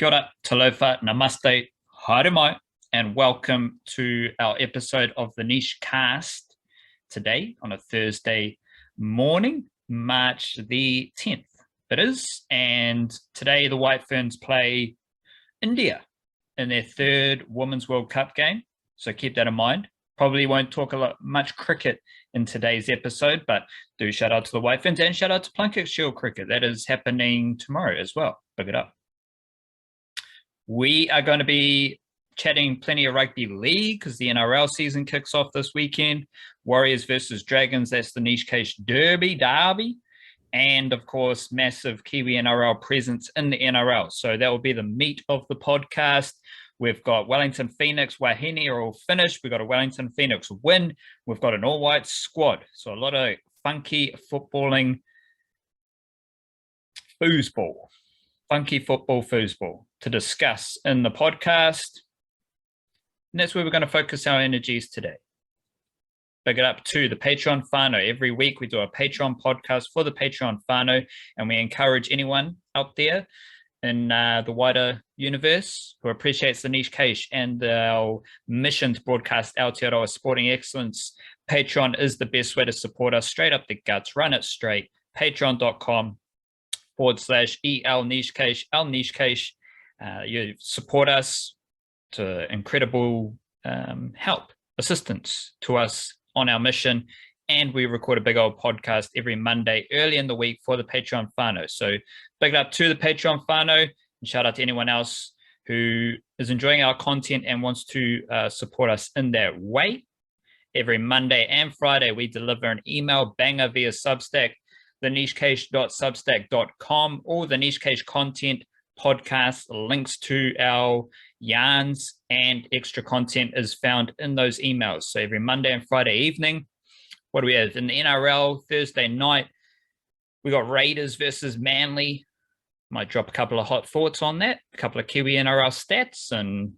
Kia ora, talofa, namaste, haere mai, and welcome to our episode of the Niche Cast today on a Thursday morning, March the 10th. It is, and today the White Ferns play India in their third Women's World Cup game, so keep that in mind. Probably won't talk much cricket in today's episode, but do shout out to the White Ferns and shout out to Plunket Shield Cricket. That is happening tomorrow as well. Pick it up. We are going to be chatting plenty of rugby league because the NRL season kicks off this weekend. Warriors versus Dragons, that's the Niche Case Derby. And of course, massive Kiwi-NRL presence in the NRL. So that will be the meat of the podcast. We've got Wellington Phoenix, wahine are all finished. We've got a Wellington Phoenix win. We've got an all-white squad. So a lot of funky footballing foosball. Funky football foosball to discuss in the podcast. And that's where we're going to focus our energies today. Big it up to the Patreon whānau. Every week we do a Patreon podcast for the Patreon whānau, and we encourage anyone out there in the wider universe who appreciates the Niche Case and our mission to broadcast Aotearoa sporting excellence. Patreon is the best way to support us. Straight up the guts, run it straight. Patreon.com/EL Niche Case, El Niche Case. You support us to incredible help, assistance to us on our mission. And we record a big old podcast every Monday early in the week for the Patreon whānau. So big it up to the Patreon whānau, and shout out to anyone else who is enjoying our content and wants to support us in that way. Every Monday and Friday, we deliver an email banger via Substack, thenichecase.substack.com. All the Niche Case content, podcasts, links to our yarns and extra content is found in those emails. So every Monday and Friday evening, what do we have? In the NRL, Thursday night, we got Raiders versus Manly. Might drop a couple of hot thoughts on that, a couple of Kiwi NRL stats, and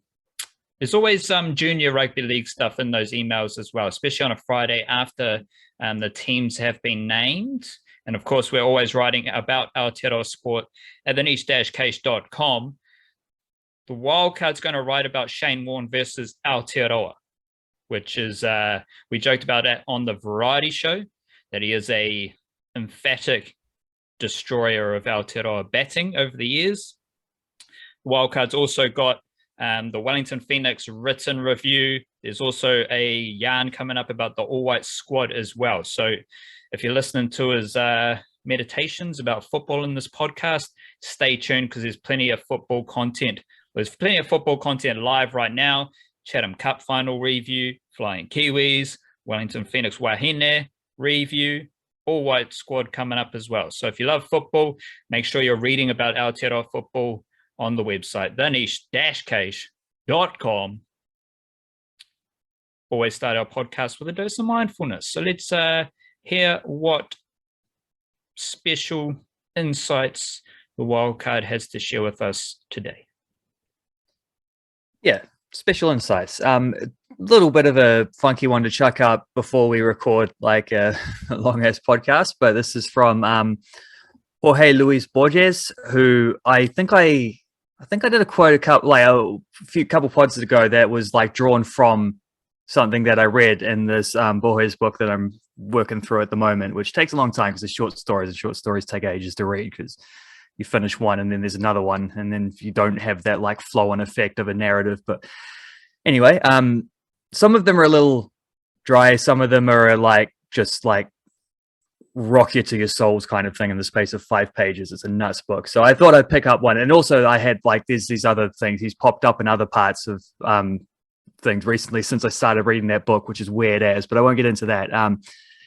there's always some junior rugby league stuff in those emails as well, especially on a Friday after the teams have been named. And of course, we're always writing about Aotearoa sport at the niche-case.com. The Wildcard's going to write about Shane Warne versus Aotearoa, which is, we joked about that on the Variety Show, that he is a emphatic destroyer of Aotearoa batting over the years. The Wildcard's also got the Wellington Phoenix written review. There's also a yarn coming up about the all-white squad as well. So if you're listening to his meditations about football in this podcast, stay tuned because there's plenty of football content. There's plenty of football content live right now. Chatham Cup final review, Flying Kiwis, Wellington Phoenix wahine review, all-white squad coming up as well. So if you love football, make sure you're reading about Aotearoa football on the website, theniche-case.com. Always start our podcast with a dose of mindfulness. So let's hear what special insights the Wildcard has to share with us today. Yeah, special insights. A little bit of a funky one to chuck up before we record like a long-ass podcast, but this is from Jorge Luis Borges, who I think I did a quote a couple pods ago that was like drawn from something that I read in this Borges book that I'm working through at the moment, which takes a long time because it's short stories, and short stories take ages to read because you finish one and then there's another one, and then you don't have that like flow and effect of a narrative. But anyway, some of them are a little dry, some of them are like just like rock you to your souls kind of thing in the space of 5 pages. It's a nuts book. So I thought I'd pick up one. And also I had like there's these other things. He's popped up in other parts of things recently since I started reading that book, which is weird as, but I won't get into that.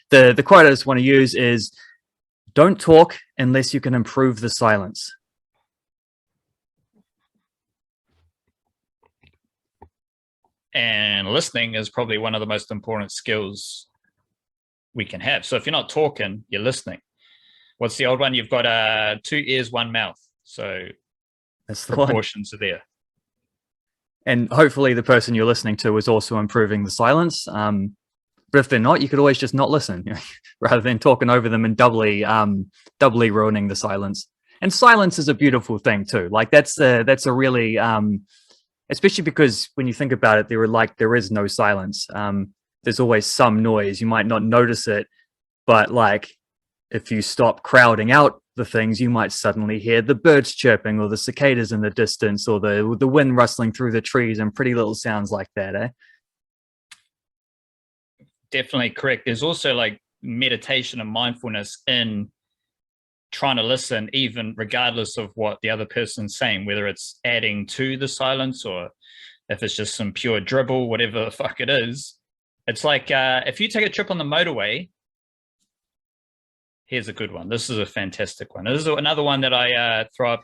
The quote I just want to use is, "Don't talk unless you can improve the silence." And listening is probably one of the most important skills we can have. So if you're not talking, you're listening. What's the old one? You've got 2 ears, 1 mouth. So that's the proportions are there. And hopefully the person you're listening to is also improving the silence. But if they're not, you could always just not listen rather than talking over them and doubly ruining the silence. And silence is a beautiful thing too. Like that's a really especially because when you think about it, there is no silence. There's always some noise. You might not notice it, but like if you stop crowding out the things, you might suddenly hear the birds chirping or the cicadas in the distance or the wind rustling through the trees and pretty little sounds like that, eh? Definitely correct. There's also like meditation and mindfulness in trying to listen, even regardless of what the other person's saying, whether it's adding to the silence or if it's just some pure dribble, whatever the fuck it is. It's like if you take a trip on the motorway, here's a good one. This is a fantastic one. This is another one that I throw up.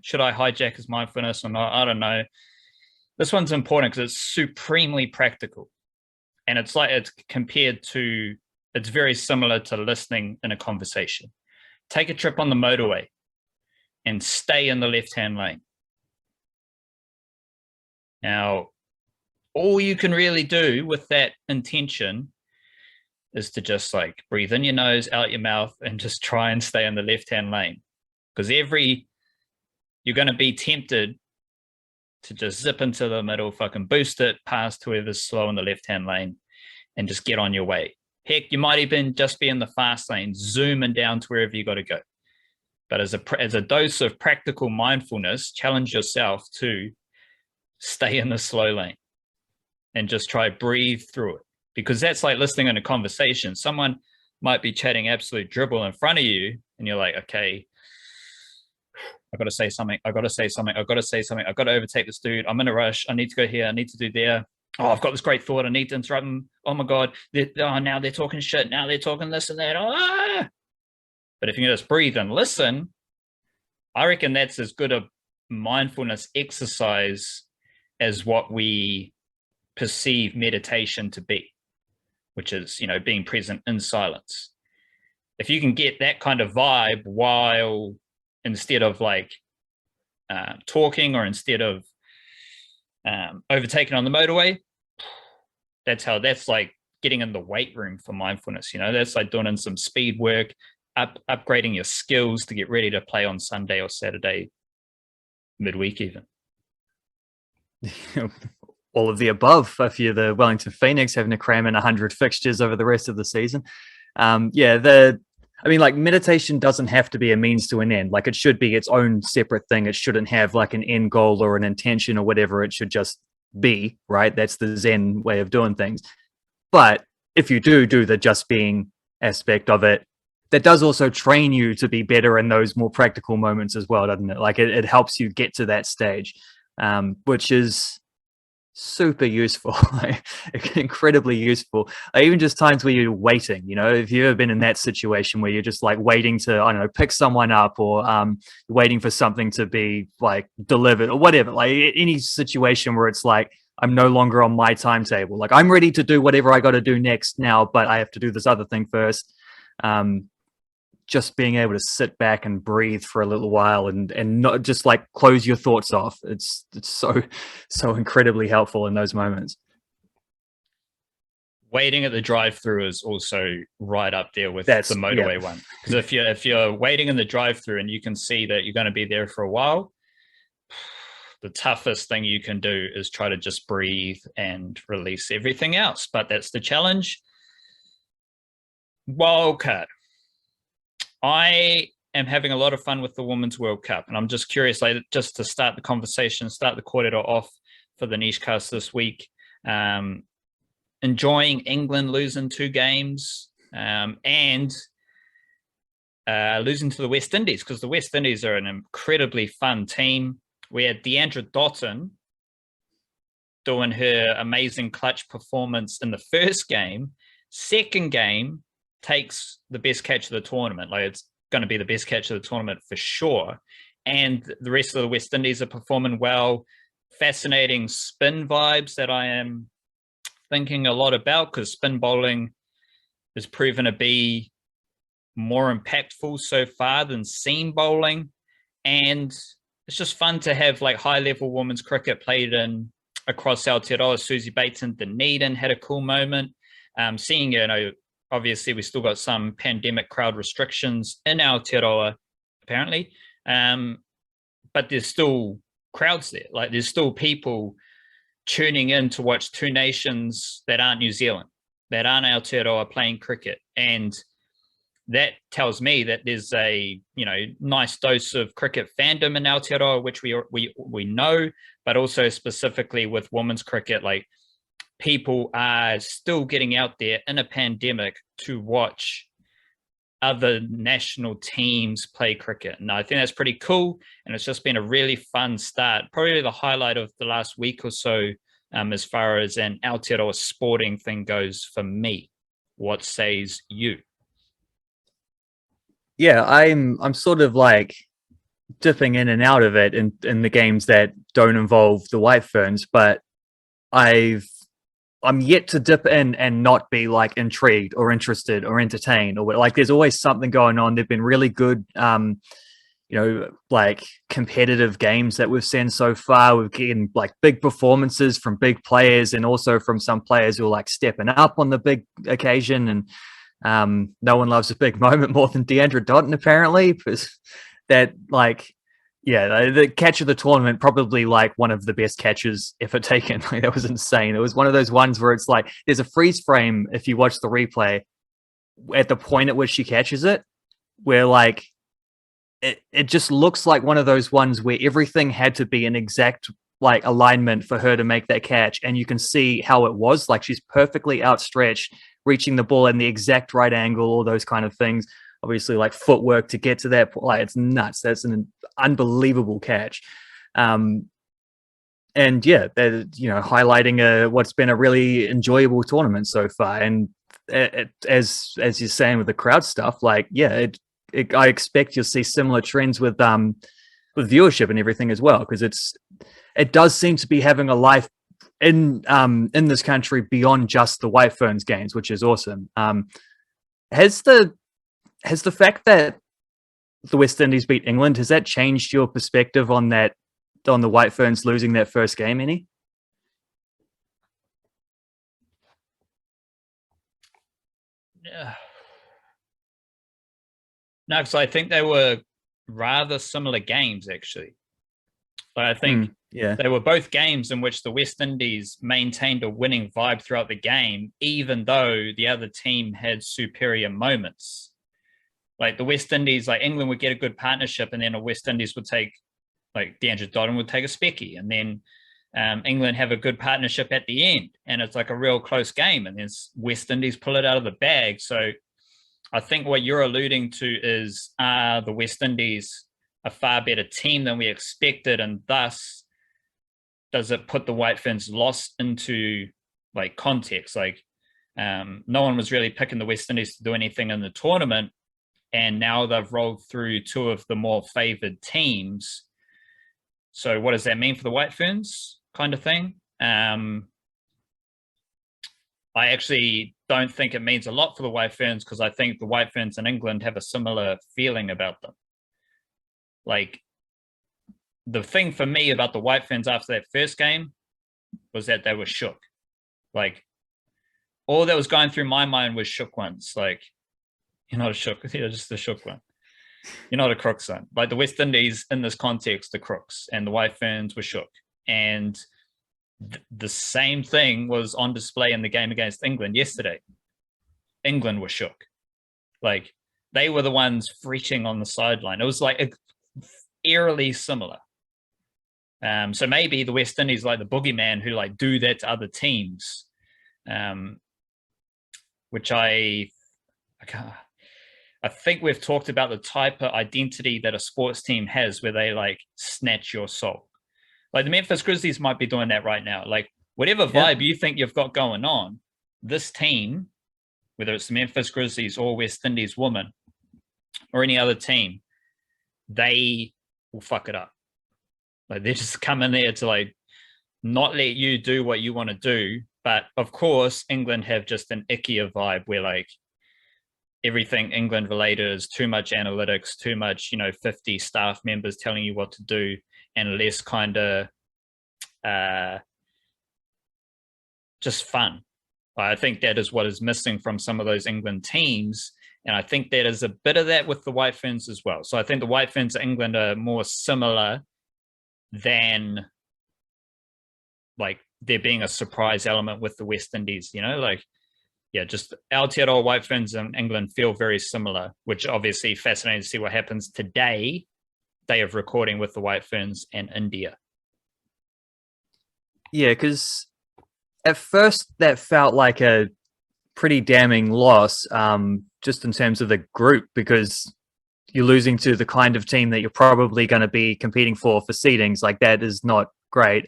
Should I hijack as mindfulness or not? I don't know. This one's important because it's supremely practical. And it's very similar to listening in a conversation. Take a trip on the motorway and stay in the left-hand lane. Now, all you can really do with that intention is to just like breathe in your nose, out your mouth, and just try and stay in the left-hand lane. Because you're going to be tempted to just zip into the middle, fucking boost it past whoever's slow in the left-hand lane and just get on your way. Heck, you might even just be in the fast lane, zooming down to wherever you got to go. But as a dose of practical mindfulness, challenge yourself to stay in the slow lane and just try breathe through it. Because that's like listening in a conversation. Someone might be chatting absolute dribble in front of you and you're like, okay, I got to say something. I got to overtake this dude. I'm in a rush. I need to go here. I need to do there. Oh, I've got this great thought. I need to interrupt them. Oh my God. Now they're talking shit. Now they're talking this and that. Ah! But if you can just breathe and listen, I reckon that's as good a mindfulness exercise as what we perceive meditation to be, which is, being present in silence. If you can get that kind of vibe while instead of like talking or instead of overtaking on the motorway, that's like getting in the weight room for mindfulness. That's like doing in some speed work, upgrading your skills to get ready to play on Sunday or Saturday, midweek even. All of the above. If you're the Wellington Phoenix, having to cram in 100 fixtures over the rest of the season. Meditation doesn't have to be a means to an end. Like it should be its own separate thing. It shouldn't have like an end goal or an intention or whatever. It should just be, right? That's the Zen way of doing things. But if you do the just being aspect of it, that does also train you to be better in those more practical moments as well, doesn't it? Like it helps you get to that stage, which is super useful, incredibly useful. Even just times where you're waiting, if you've ever been in that situation where you're just like waiting to, I don't know, pick someone up or waiting for something to be like delivered or whatever, like any situation where it's like, I'm no longer on my timetable. Like I'm ready to do whatever I got to do next now, but I have to do this other thing first. Just being able to sit back and breathe for a little while and not just like close your thoughts off. It's so incredibly helpful in those moments. Waiting at the drive-through is also right up there with the motorway one. Because if you're waiting in the drive-through and you can see that you're going to be there for a while, the toughest thing you can do is try to just breathe and release everything else. But that's the challenge. Wildcard. I am having a lot of fun with the Women's World Cup, and I'm just curious, like, just to start the conversation, start the quarter off for the niche cast this week. Enjoying England losing 2 games and losing to the West Indies, because the West Indies are an incredibly fun team. We had Deandra Dotton doing her amazing clutch performance in the first game. Second game, takes the best catch of the tournament. Like it's going to be the best catch of the tournament for sure. And the rest of the West Indies are performing well. Fascinating spin vibes that I am thinking a lot about, because spin bowling has proven to be more impactful so far than seam bowling. And it's just fun to have like high level women's cricket played in across Aotearoa. Susie Bates and Dunedin had a cool moment. Seeing, obviously we still got some pandemic crowd restrictions in Aotearoa, apparently. But there's still crowds there. Like there's still people tuning in to watch two nations that aren't New Zealand, that aren't Aotearoa playing cricket. And that tells me that there's a, nice dose of cricket fandom in Aotearoa, which we know, but also specifically with women's cricket, like people are still getting out there in a pandemic to watch other national teams play cricket. And I think that's pretty cool. And it's just been a really fun start. Probably the highlight of the last week or so, as far as an Aotearoa sporting thing goes for me. What says you? Yeah, I'm sort of like dipping in and out of it in the games that don't involve the White Ferns, but I'm yet to dip in and not be like intrigued or interested or entertained, or like there's always something going on. They've been really good, like competitive games that we've seen so far. We've getting like big performances from big players and also from some players who are like stepping up on the big occasion. And no one loves a big moment more than Deandra Dotton, apparently, because that like, yeah, the catch of the tournament, probably like one of the best catches ever taken. Like, that was insane. It was one of those ones where it's like there's a freeze frame if you watch the replay at the point at which she catches it, where like it just looks like one of those ones where everything had to be an exact like alignment for her to make that catch, and you can see how it was. Like she's perfectly outstretched, reaching the ball in the exact right angle, all those kind of things. Obviously, like footwork to get to that point, like it's nuts. That's an unbelievable catch. And yeah, highlighting what's been a really enjoyable tournament so far. And as you're saying with the crowd stuff, like yeah, I expect you'll see similar trends with viewership and everything as well, because it does seem to be having a life in this country beyond just the White Ferns games, which is awesome. Has the fact that the West Indies beat England, has that changed your perspective on that, on the White Ferns losing that first game any? Yeah. No, because I think they were rather similar games, actually. But I think they were both games in which the West Indies maintained a winning vibe throughout the game, even though the other team had superior moments. Like the West Indies, like England would get a good partnership, and then the West Indies would take, like Deandra Dotton would take a specky, and then England have a good partnership at the end, and it's like a real close game, and then West Indies pull it out of the bag. So I think what you're alluding to is the West Indies a far better team than we expected, and thus does it put the White Ferns loss into like context? Like no one was really picking the West Indies to do anything in the tournament, and now they've rolled through two of the more favored teams. So what does that mean for the White Ferns, kind of thing? I actually don't think it means a lot for the White Ferns, because I think the White Ferns in England have a similar feeling about them. Like the thing for me about the White Ferns after that first game was that they were shook. Like all that was going through my mind was shook ones. Like, you're not a shook, you're just a shook one. You're not a crook son. Like the West Indies in this context, the crooks, and the White Ferns were shook. And the same thing was on display in the game against England yesterday. England were shook. Like they were the ones freaking on the sideline. It was like eerily similar. So maybe the West Indies like the boogeyman who like do that to other teams, which I think we've talked about the type of identity that a sports team has, where they like snatch your soul. Like the Memphis Grizzlies might be doing that right now. Like whatever vibe you think you've got going on, this team, whether it's the Memphis Grizzlies or West Indies women or any other team, they will fuck it up. Like they just come in there to like not let you do what you want to do. But of course, England have just an ickier vibe where like everything England related is too much analytics, too much, 50 staff members telling you what to do, and less kind of just fun. I think that is what is missing from some of those England teams. And I think there is a bit of that with the White Ferns as well. So I think the White Ferns of England are more similar than like there being a surprise element with the West Indies, just Aotearoa White Ferns in England feel very similar, which obviously fascinating to see what happens today, day of recording, with the White Ferns and India. Yeah, because at first that felt like a pretty damning loss, just in terms of the group, because you're losing to the kind of team that you're probably going to be competing for seedings. Like, that is not great.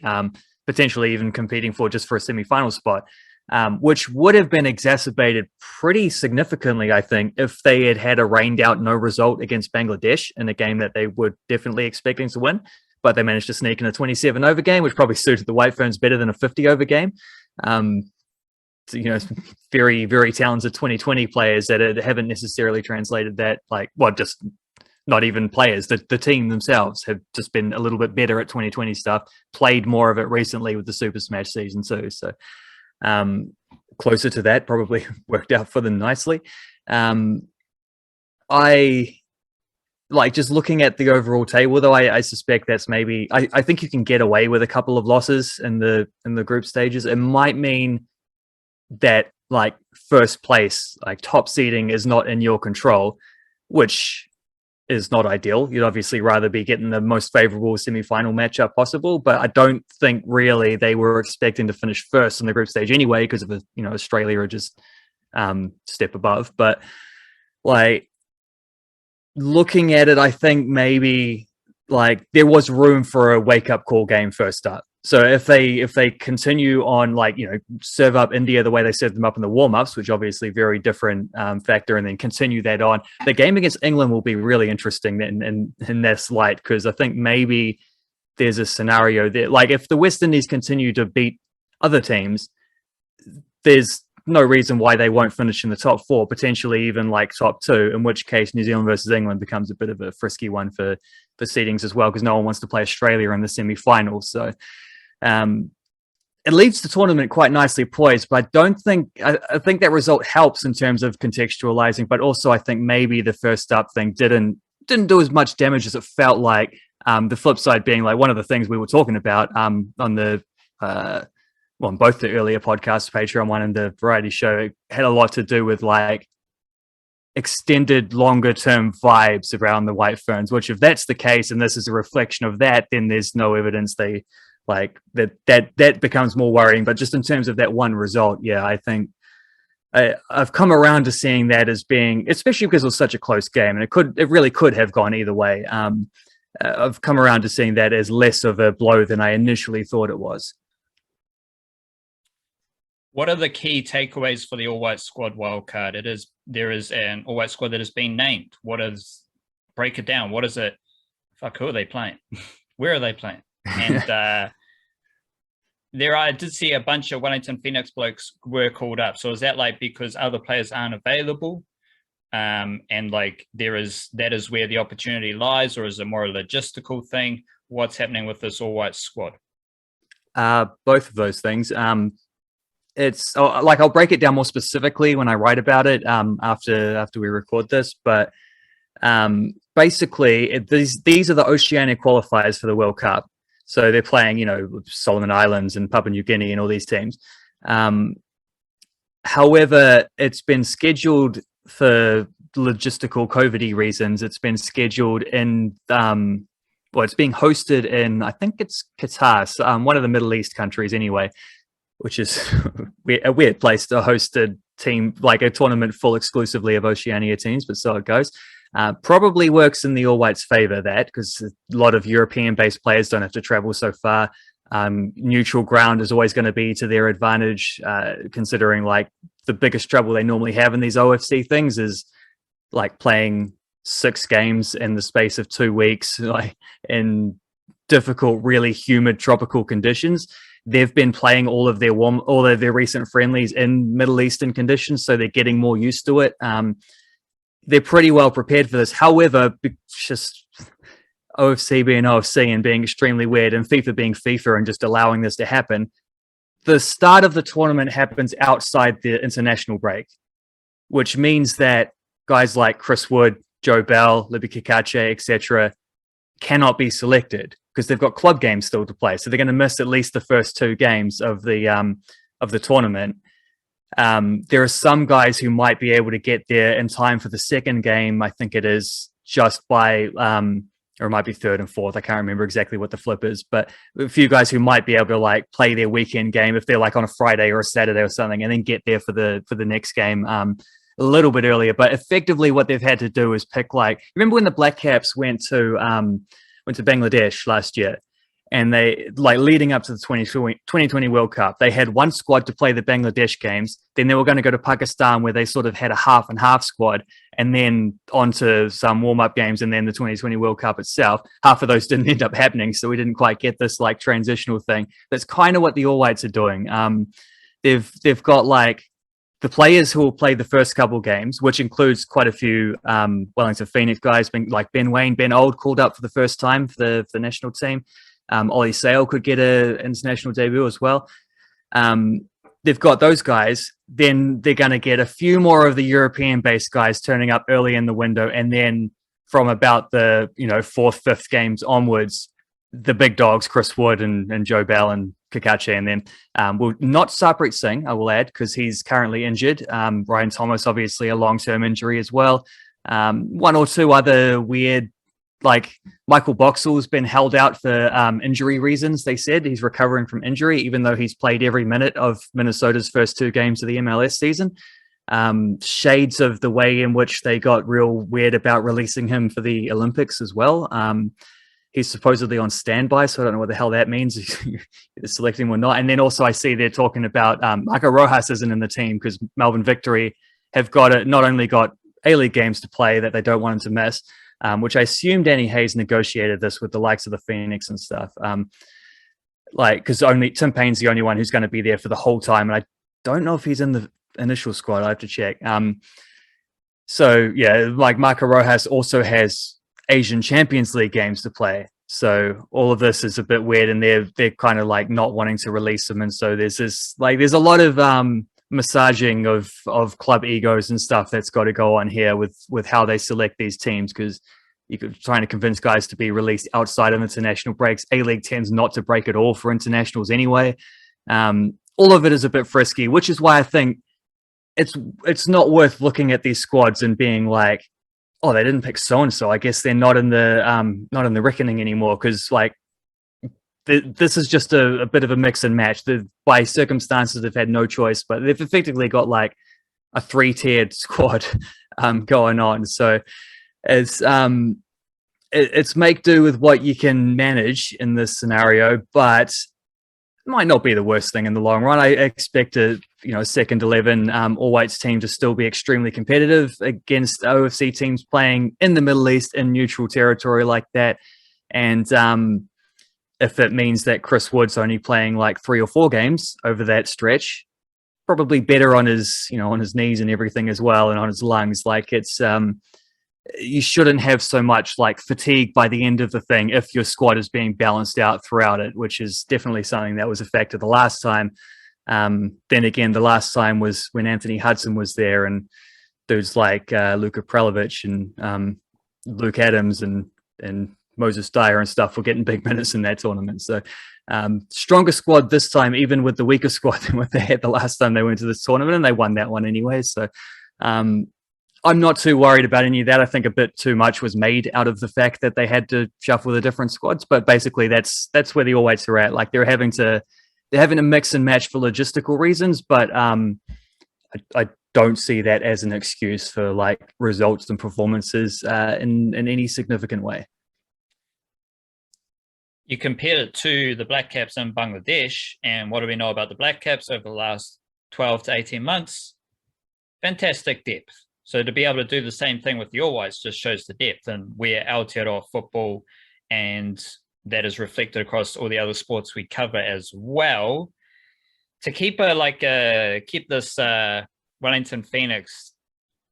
Potentially even competing for just for a semi-final spot, which would have been exacerbated pretty significantly, I think, if they had had a rained out no result against Bangladesh in a game that they were definitely expecting to win. But they managed to sneak in a 27 over game, which probably suited the White Ferns better than a 50 over game. Very, very talented 2020 players that haven't necessarily translated that, just not even players. The team themselves have just been a little bit better at 2020 stuff, played more of it recently with the Super Smash season too. So closer to that probably worked out for them nicely. I like just looking at the overall table, though. I suspect that's maybe. I think you can get away with a couple of losses in the group stages. It might mean that first place, top seeding, is not in your control, which is not ideal. You'd obviously rather be getting the most favorable semi-final matchup possible, but I don't think really they were expecting to finish first in the group stage anyway, because of Australia are just step above. But looking at it, I think maybe there was room for a wake-up call game first up. So if they continue on, serve up India the way they served them up in the warm-ups, which obviously very different factor, and then continue that on, the game against England will be really interesting in this light, because I think maybe there's a scenario there. If the West Indies continue to beat other teams, there's no reason why they won't finish in the top four, potentially even top two, in which case New Zealand versus England becomes a bit of a frisky one for seedings as well, because no one wants to play Australia in the semi-final. So it leaves the tournament quite nicely poised, but I think that result helps in terms of contextualizing, but also I think maybe the first up thing didn't do as much damage as it felt like. The flip side being one of the things we were talking about on the on both the earlier podcasts, Patreon one and the variety show, it had a lot to do with extended longer term vibes around the White Ferns, which if that's the case and this is a reflection of that, then there's no evidence they that becomes more worrying. But just in terms of that one result, yeah, I think I've come around to seeing that as being, especially because it was such a close game and it really could have gone either way. I've come around to seeing that as less of a blow than I initially thought it was. What are the key takeaways for the All White squad wildcard? There is an All White squad that has been named. Break it down. What is it? Who are they playing? Where are they playing? And I did see a bunch of Wellington Phoenix blokes were called up. So is that because other players aren't available? And that is where the opportunity lies, or is it more a logistical thing? What's happening with this All White squad? Both of those things. It's I'll break it down more specifically when I write about it after we record this. But basically, these are the Oceania qualifiers for the World Cup. So they're playing, Solomon Islands and Papua New Guinea and all these teams. However, it's been scheduled for logistical COVID-y reasons. It's been scheduled in, it's being hosted in, I think it's Qatar, one of the Middle East countries anyway, which is a weird place to host a team, a tournament full exclusively of Oceania teams, but so it goes. Probably works in the All Whites' favor, that, because a lot of European-based players don't have to travel so far. Neutral ground is always going to be to their advantage, considering the biggest trouble they normally have in these OFC things is playing 6 games in the space of 2 weeks, in difficult, really humid tropical conditions. They've been playing all of their recent friendlies in Middle Eastern conditions, so they're getting more used to it. They're pretty well prepared for this. However, just OFC being OFC and being extremely weird, and FIFA being FIFA and just allowing this to happen, the start of the tournament happens outside the international break, which means that guys like Chris Wood, Joe Bell, Libby Kikache, etc., cannot be selected because they've got club games still to play. So they're going to miss at least the first 2 games of the tournament. There are some guys who might be able to get there in time for the second game. I think it is just by, or it might be third and fourth. I can't remember exactly what the flip is, but a few guys who might be able to like play their weekend game if they're like on a Friday or a Saturday or something, and then get there for the next game a little bit earlier. But effectively, what they've had to do is pick, like, remember when the Black Caps went to Bangladesh last year, and they, like, leading up to the 2020 World Cup, they had one squad to play the Bangladesh games. Then they were going to go to Pakistan, where they sort of had a half and half squad, and then onto some warm-up games, and then the 2020 World Cup itself. Half of those didn't end up happening, so we didn't quite get this like transitional thing. That's kind of what the All Whites are doing. They've got like the players who will play the first couple games, which includes quite a few Wellington Phoenix guys, like Ben Wayne, Ben Old called up for the first time for the national team. Ollie Sale could get an international debut as well. They've got those guys. Then they're going to get a few more of the European-based guys turning up early in the window, and then from about the 4th, 5th games onwards, the big dogs, Chris Wood and Joe Bell and Kikache, and then will not Sarpreet Singh, I will add, because he's currently injured. Ryan Thomas, obviously a long-term injury as well. One or two other weird, like Michael Boxall's been held out for injury reasons. They said he's recovering from injury, even though he's played every minute of Minnesota's first 2 games of the MLS season. Shades of the way in which they got real weird about releasing him for the Olympics as well. He's supposedly on standby, so I don't know what the hell that means, either selecting him or not. And then also I see they're talking about Marco Rojas isn't in the team because Melbourne Victory have not only got A-League games to play that they don't want him to miss, which I assume Danny Hayes negotiated this with the likes of the Phoenix and stuff. Because only Tim Payne's the only one who's going to be there for the whole time, and I don't know if he's in the initial squad. I have to check. So yeah, like Marco Rojas also has Asian Champions League games to play. So all of this is a bit weird, and they're kind of like not wanting to release them. And so there's a lot of massaging of club egos and stuff that's got to go on here with how they select these teams, because you're trying to convince guys to be released outside of international breaks. A-League tends not to break at all for internationals anyway. All of it is a bit frisky, which is why I think it's not worth looking at these squads and being like, oh, they didn't pick so-and-so, I guess they're not in the reckoning anymore, because like this is just a bit of a mix and match. By circumstances, they've had no choice, but they've effectively got like a 3-tiered squad going on. So it's make do with what you can manage in this scenario, but it might not be the worst thing in the long run. I expect a second 11 All Whites team to still be extremely competitive against OFC teams playing in the Middle East in neutral territory like that. And if it means that Chris Wood's only playing like 3 or 4 games over that stretch, probably better on his knees and everything as well, and on his lungs. Like it's you shouldn't have so much like fatigue by the end of the thing if your squad is being balanced out throughout it, which is definitely something that was a factor the last time. Then again, the last time was when Anthony Hudson was there, and dudes like Luka Prelevich and Luke Adams and Moses Dyer and stuff were getting big minutes in that tournament. So stronger squad this time, even with the weaker squad than what they had the last time they went to this tournament, and they won that one anyway. So I'm not too worried about any of that. I think a bit too much was made out of the fact that they had to shuffle the different squads, but basically that's where the All Whites are at. Like they're having to mix and match for logistical reasons, but I don't see that as an excuse for like results and performances in any significant way. You compared it to the Black Caps in Bangladesh, and what do we know about the Black Caps over the last 12 to 18 months? Fantastic depth. So to be able to do the same thing with the All Whites just shows the depth and where Aotearoa football, and that is reflected across all the other sports we cover as well. To keep this Wellington Phoenix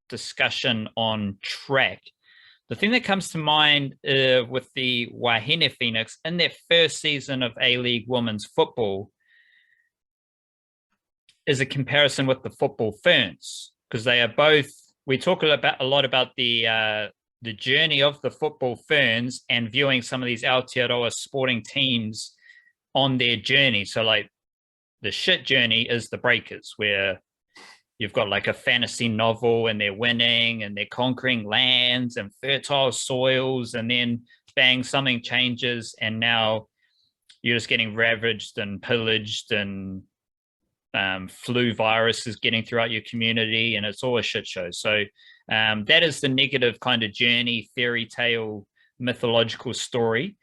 discussion on track, the thing that comes to mind with the Wahine Phoenix in their first season of A-League women's football is a comparison with the Football Ferns, because they are both we talk a lot about the journey of the football ferns and viewing some of these Aotearoa sporting teams on their journey. So like the shit journey is the Breakers, where you've got like a fantasy novel and they're winning and they're conquering lands and fertile soils, and then bang, something changes and now you're just getting ravaged and pillaged, and flu virus is getting throughout your community, and it's all a shit show. So that is the negative kind of journey, fairy tale, mythological story.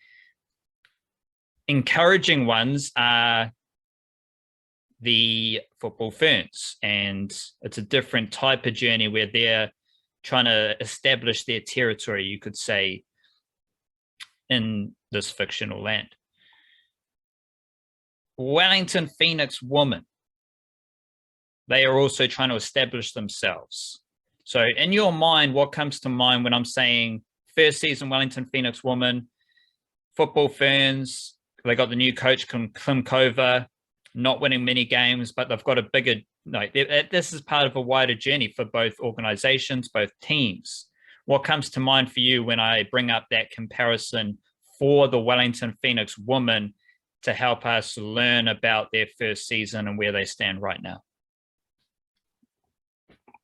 Encouraging ones are the football ferns, and it's a different type of journey where they're trying to establish their territory, you could say, in this fictional land. Wellington Phoenix women, they are also trying to establish themselves. So in your mind, what comes to mind when I'm saying first season Wellington Phoenix woman, football ferns? They got the new coach, Klimkova, not winning many games, but they've got a bigger, like, this is part of a wider journey for both organizations, both teams. What comes to mind for you when I bring up that comparison for the Wellington Phoenix women to help us learn about their first season and where they stand right now?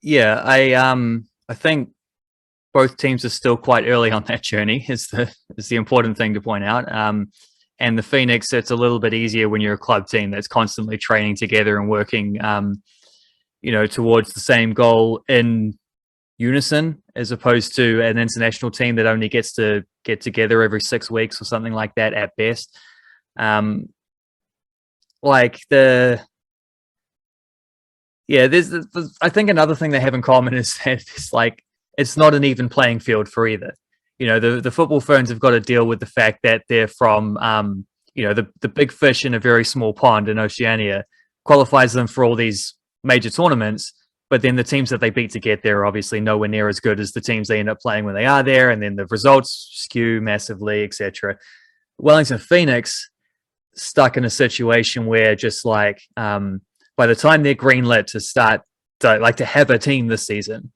Yeah, I think both teams are still quite early on that journey. Is the important thing to point out. And the Phoenix, it's a little bit easier when you're a club team that's constantly training together and working, towards the same goal in unison, as opposed to an international team that only gets to get together every 6 weeks or something like that at best. I think another thing they have in common is that it's not an even playing field for either. The football ferns have got to deal with the fact that they're from, the big fish in a very small pond in Oceania qualifies them for all these major tournaments, but then the teams that they beat to get there are obviously nowhere near as good as the teams they end up playing when they are there, and then the results skew massively, etc. Wellington Phoenix stuck in a situation where just by the time they're greenlit to start to have a team this season,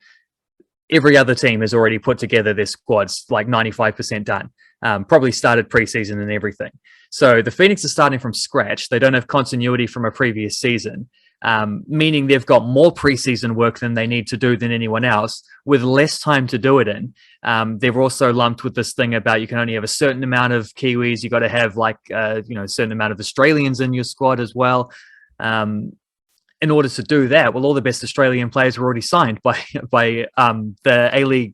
every other team has already put together their squads, like 95% done. Probably started preseason and everything. So the Phoenix are starting from scratch. They don't have continuity from a previous season, meaning they've got more preseason work than they need to do than anyone else, with less time to do it in. They're also lumped with this thing about you can only have a certain amount of Kiwis. You got to have a certain amount of Australians in your squad as well. In order to do that, well, all the best Australian players were already signed by the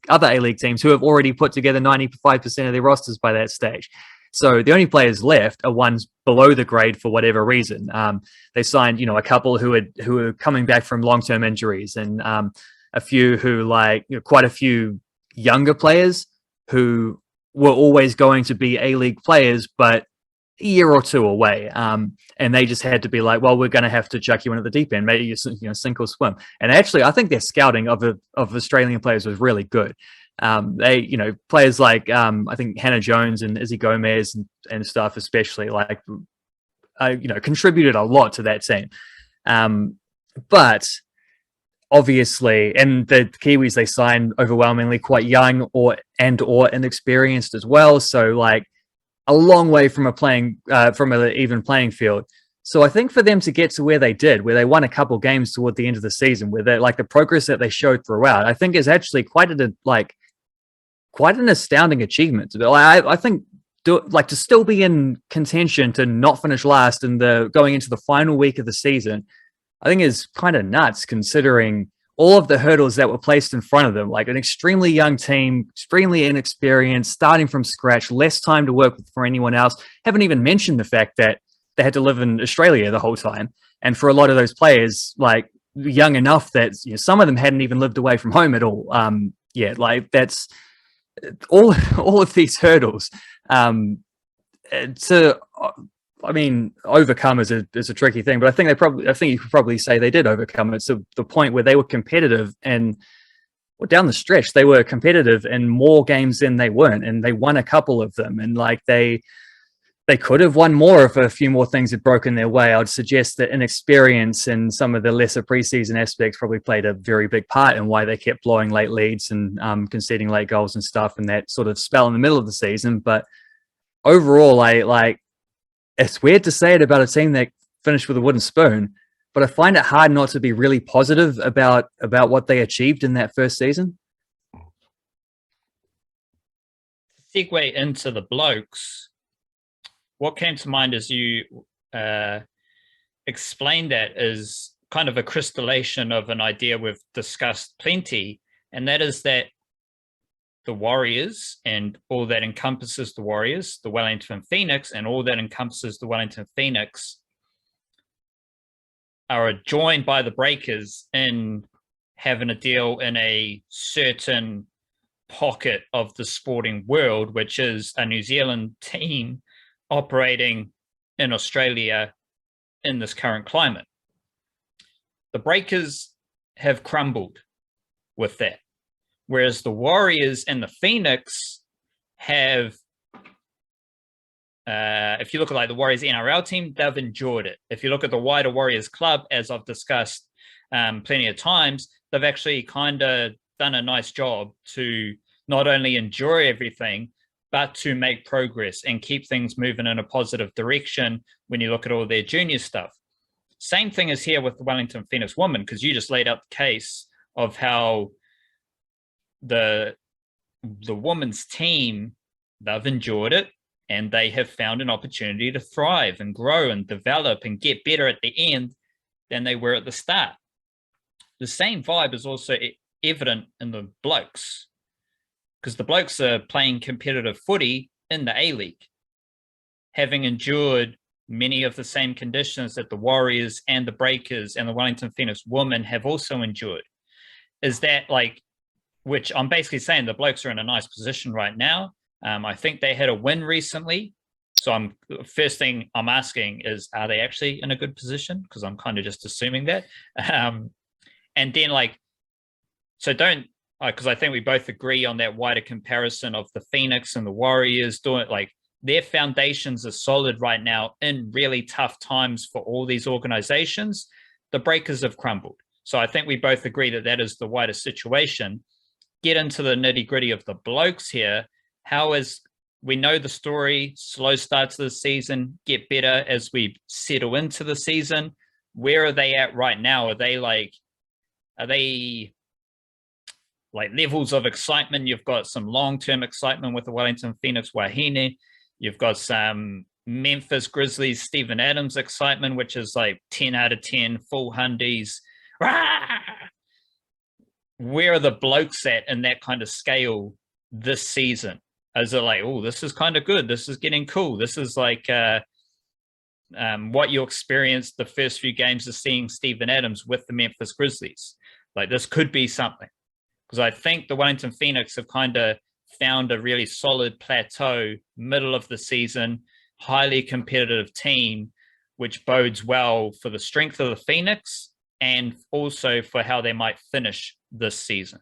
other A-League teams, who have already put together 95% of their rosters by that stage. So the only players left are ones below the grade for whatever reason. They signed, a couple who are coming back from long-term injuries, and a few who quite a few younger players who were always going to be A-League players, but a year or two away, and they just had to be like, well, we're going to have to chuck you into the deep end, maybe you sink or swim. And actually, I think their scouting of Australian players was really good. They, players like I think Hannah Jones and Izzy Gomez and stuff, especially contributed a lot to that team. But obviously, and the Kiwis they signed overwhelmingly quite young or inexperienced as well. So a long way from from an even playing field. So I think for them to get to where they did, where they won a couple games toward the end of the season, where they the progress that they showed throughout, I think is actually quite an astounding achievement. I think to still be in contention to not finish last in going into the final week of the season, I think is kind of nuts, considering all of the hurdles that were placed in front of them, like an extremely young team, extremely inexperienced, starting from scratch, less time to work with for anyone else. Haven't even mentioned the fact that they had to live in Australia the whole time. And for a lot of those players, young enough that some of them hadn't even lived away from home at all. That's all of these hurdles. Overcome is a tricky thing, but I think you could probably say they did overcome it to the point where they were competitive, and down the stretch they were competitive in more games than they weren't, and they won a couple of them, and they they could have won more if a few more things had broken their way. I'd suggest that inexperience and some of the lesser preseason aspects probably played a very big part in why they kept blowing late leads and conceding late goals and stuff in that sort of spell in the middle of the season. But overall, it's weird to say it about a team that finished with a wooden spoon, but I find it hard not to be really positive about what they achieved in that first season. Segue into the blokes. What came to mind as you explained that is kind of a crystallization of an idea we've discussed plenty, and that is that the Warriors and all that encompasses the Warriors, the Wellington Phoenix and all that encompasses the Wellington Phoenix are joined by the Breakers in having a deal in a certain pocket of the sporting world, which is a New Zealand team operating in Australia in this current climate. The Breakers have crumbled with that, whereas the Warriors and the Phoenix have, if you look at like the Warriors NRL team, they've enjoyed it. If you look at the wider Warriors club, as I've discussed plenty of times, they've actually kind of done a nice job to not only enjoy everything, but to make progress and keep things moving in a positive direction when you look at all their junior stuff. Same thing is here with the Wellington Phoenix women, because you just laid out the case of how the women's team, they've enjoyed it and they have found an opportunity to thrive and grow and develop and get better at the end than they were at the start. The same vibe is also evident in the blokes, because the blokes are playing competitive footy in the A-League, having endured many of the same conditions that the Warriors and the Breakers and the Wellington Phoenix women have also endured. Is that like, which I'm basically saying the blokes are in a nice position right now. I think they had a win recently. So first thing I'm asking is, are they actually in a good position? Because I'm kind of just assuming that. And then because I think we both agree on that wider comparison of the Phoenix and the Warriors doing like their foundations are solid right now in really tough times for all these organizations. The Breakers have crumbled. So I think we both agree that that is the wider situation. Get into the nitty gritty of the blokes here. We know the story, slow starts of the season, get better as we settle into the season. Where are they at right now? Are they like levels of excitement? You've got some long-term excitement with the Wellington Phoenix wahine. You've got some Memphis Grizzlies Steven Adams excitement, which is like 10 out of 10, full hundies. Where are the blokes at in that kind of scale this season? Is it like, oh, this is kind of good, this is getting cool, this is like what you experienced the first few games of seeing Steven Adams with the Memphis Grizzlies? Like, this could be something. Because I think the Wellington Phoenix have kind of found a really solid plateau, middle of the season, highly competitive team, which bodes well for the strength of the Phoenix and also for how they might finish this season.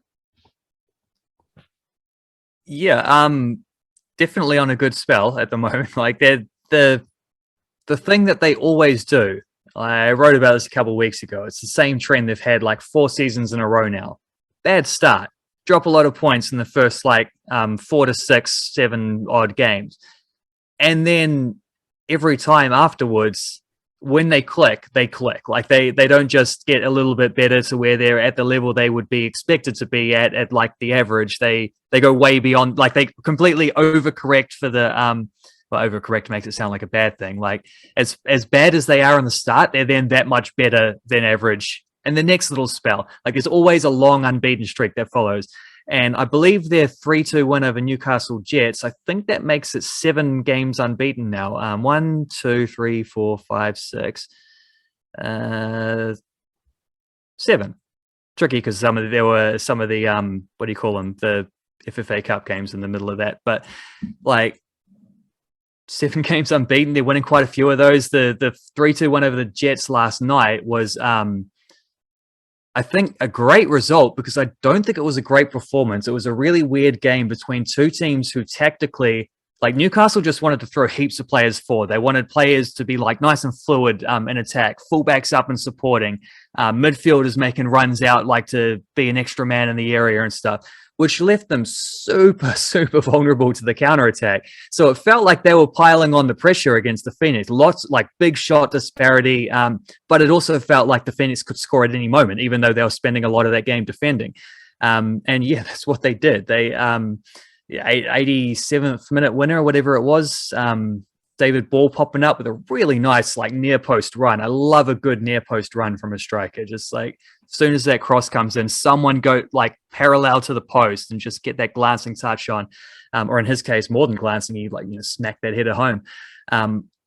Yeah, definitely on a good spell at the moment. Like they're the thing that they always do. I wrote about this a couple of weeks ago. It's the same trend they've had like 4 seasons in a row now. Bad start. Drop a lot of points in the first 4 to 6, 7 odd games. And then every time afterwards, when they click. Like they don't just get a little bit better to where they're at the level they would be expected to be at like the average. They go way beyond, like they completely overcorrect for the well, overcorrect makes it sound like a bad thing. Like as bad as they are in the start, they're then that much better than average. And the next little spell, like there's always a long unbeaten streak that follows. And I believe their 3-2 win over Newcastle Jets, I think that makes it 7 games unbeaten now. 1, 2, 3, 4, 5, 6, 7. Tricky because there were some of the what do you call them, the FFA Cup games in the middle of that. But like 7 games unbeaten, they're winning quite a few of those. The 3-2 win over the Jets last night was I think a great result because I don't think it was a great performance. It was a really weird game between two teams who tactically like Newcastle just wanted to throw heaps of players forward. They wanted players to be like nice and fluid in attack, fullbacks up and supporting, midfielders making runs out like to be an extra man in the area and stuff, which left them super, super vulnerable to the counterattack. So it felt like they were piling on the pressure against the Phoenix. Lots like big shot disparity, but it also felt like the Phoenix could score at any moment, even though they were spending a lot of that game defending. And yeah, that's what they did. They 87th minute winner or whatever it was. David Ball popping up with a really nice like near post run. I love a good near post run from a striker. Just like as soon as that cross comes in, someone go like parallel to the post and just get that glancing touch on, or in his case, more than glancing, he like smack that header home.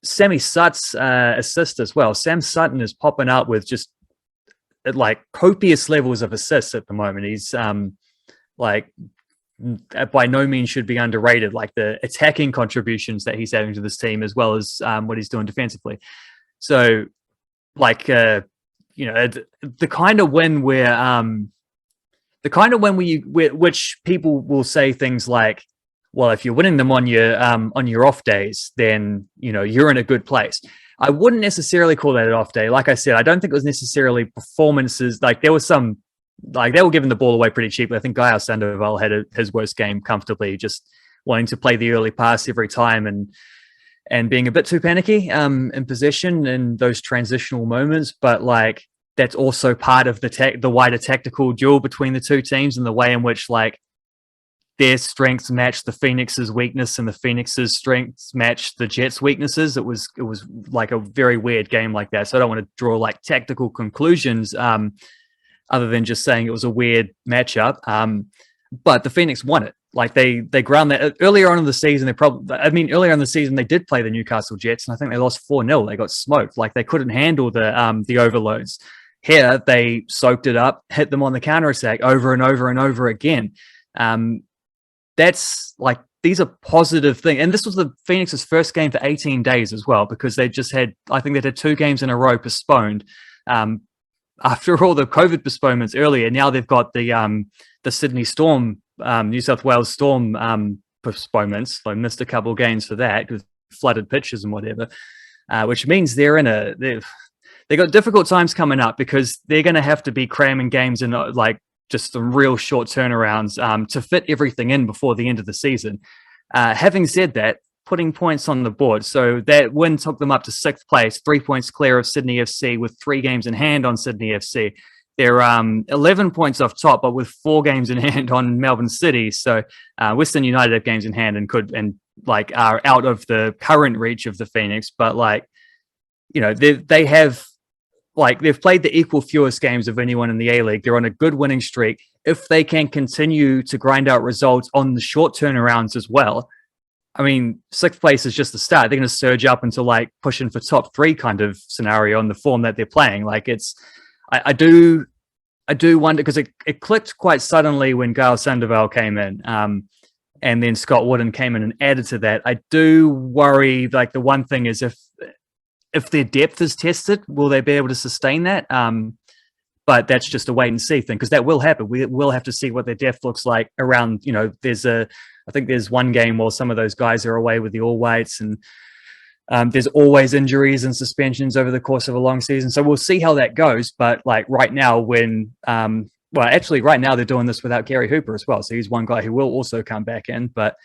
Sammy Sutt's assist as well. Sam Sutton is popping up with just like copious levels of assists at the moment. He's like by no means should be underrated, like the attacking contributions that he's having to this team as well as what he's doing defensively. So like the kind of win where which people will say things like, well, if you're winning them on your off days, then you're in a good place. I wouldn't necessarily call that an off day. Like I said, I don't think it was necessarily performances. Like there was some, like they were giving the ball away pretty cheaply. I think Gael Sandoval had his worst game comfortably, just wanting to play the early pass every time and being a bit too panicky in possession in those transitional moments. But like that's also part of the wider tactical duel between the two teams and the way in which like their strengths match the Phoenix's weakness and the Phoenix's strengths match the Jets' weaknesses. It was like a very weird game like that. So I don't want to draw like tactical conclusions other than just saying it was a weird matchup. But the Phoenix won it. Like they ground that earlier on in the season. Earlier in the season, they did play the Newcastle Jets, and I think they lost 4-0. They got smoked. Like they couldn't handle the overloads. Here, they soaked it up, hit them on the counterattack over and over and over again. That's like, these are positive things. And this was the Phoenix's first game for 18 days as well, because they just had, I think they did 2 games in a row postponed. After all the COVID postponements earlier, now they've got the Sydney Storm, New South Wales Storm postponements. They missed a couple of games for that with flooded pitches and whatever, which means they've got difficult times coming up because they're going to have to be cramming games in like just some real short turnarounds to fit everything in before the end of the season. Having said that, putting points on the board. So that win took them up to 6th place, 3 points clear of Sydney FC with 3 games in hand on Sydney FC. They're 11 points off top, but with 4 games in hand on Melbourne City. So Western United have games in hand and are out of the current reach of the Phoenix. But they have they've played the equal fewest games of anyone in the A-League. They're on a good winning streak. If they can continue to grind out results on the short turnarounds as well, I mean, 6th place is just the start. They're going to surge up into like pushing for top 3 kind of scenario in the form that they're playing. Like I do wonder, because it clicked quite suddenly when Gael Sandoval came in, and then Scott Wooden came in and added to that. I do worry, like the one thing is if their depth is tested, will they be able to sustain that? But that's just a wait and see thing, because that will happen. We will have to see what their depth looks like around, I think there's one game while some of those guys are away with the All Whites, and there's always injuries and suspensions over the course of a long season. So we'll see how that goes. But like right now right now they're doing this without Gary Hooper as well. So he's one guy who will also come back in, but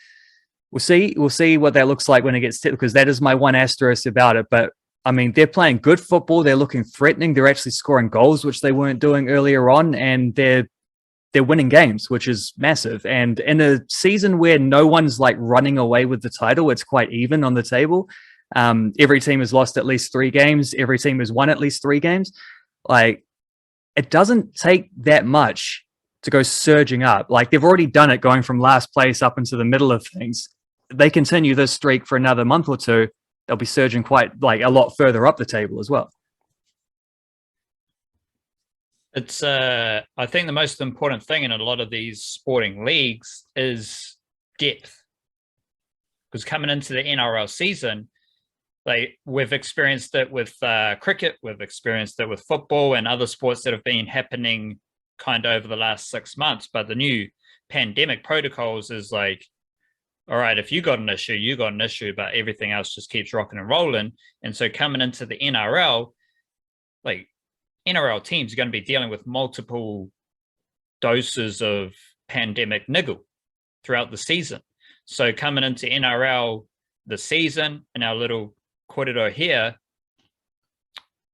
we'll see what that looks like when it gets tested, because that is my one asterisk about it. But I mean, they're playing good football. They're looking threatening. They're actually scoring goals, which they weren't doing earlier on. And they're winning games, which is massive. And in a season where no one's like running away with the title, it's quite even on the table. Every team has lost at least 3 games. Every team has won at least 3 games. Like, it doesn't take that much to go surging up. Like, they've already done it, going from last place up into the middle of things. They continue this streak for another month or 2. They'll be surging quite like a lot further up the table as well. It's I think the most important thing in a lot of these sporting leagues is depth, because coming into the NRL season, like we've experienced it with cricket, we've experienced it with football and other sports that have been happening kind of over the last 6 months. But the new pandemic protocols is like all right, if you got an issue, you got an issue, but everything else just keeps rocking and rolling. And so coming into the NRL, like NRL teams are going to be dealing with multiple doses of pandemic niggle throughout the season. So coming into NRL the season in our little corridor here,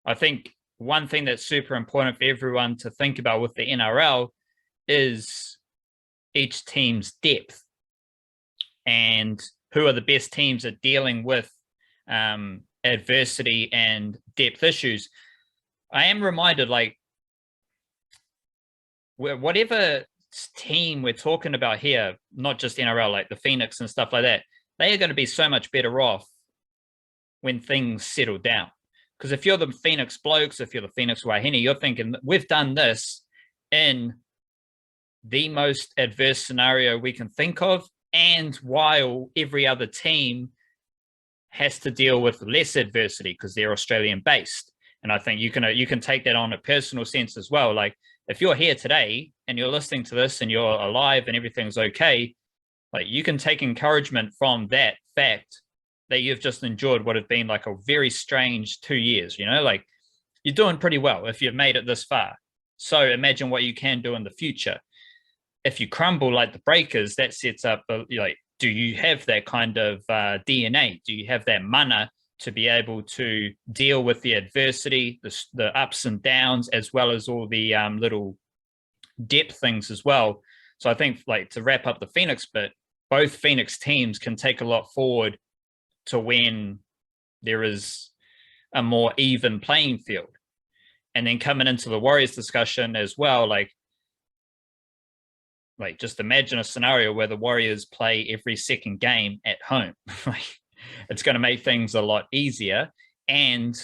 I think one thing that's super important for everyone to think about with the NRL is each team's depth and who are the best teams at dealing with adversity and depth issues. I am reminded, like, whatever team we're talking about here, not just NRL, like the Phoenix and stuff like that, they are going to be so much better off when things settle down. Because if you're the Phoenix blokes, if you're the Phoenix wahine, you're thinking, we've done this in the most adverse scenario we can think of, and while every other team has to deal with less adversity because they're Australian based. And I think you can take that on a personal sense as well. Like, if you're here today and you're listening to this and you're alive and everything's okay, like, you can take encouragement from that fact that you've just endured what have been like a very strange 2 years, like, you're doing pretty well if you've made it this far. So imagine what you can do in the future. If you crumble like the Breakers, that sets up, like, do you have that kind of DNA? Do you have that mana to be able to deal with the adversity, the ups and downs, as well as all the little depth things as well? So I think, like, to wrap up the Phoenix bit, both Phoenix teams can take a lot forward to when there is a more even playing field. And then coming into the Warriors discussion as well, like just imagine a scenario where the Warriors play every second game at home. It's going to make things a lot easier. And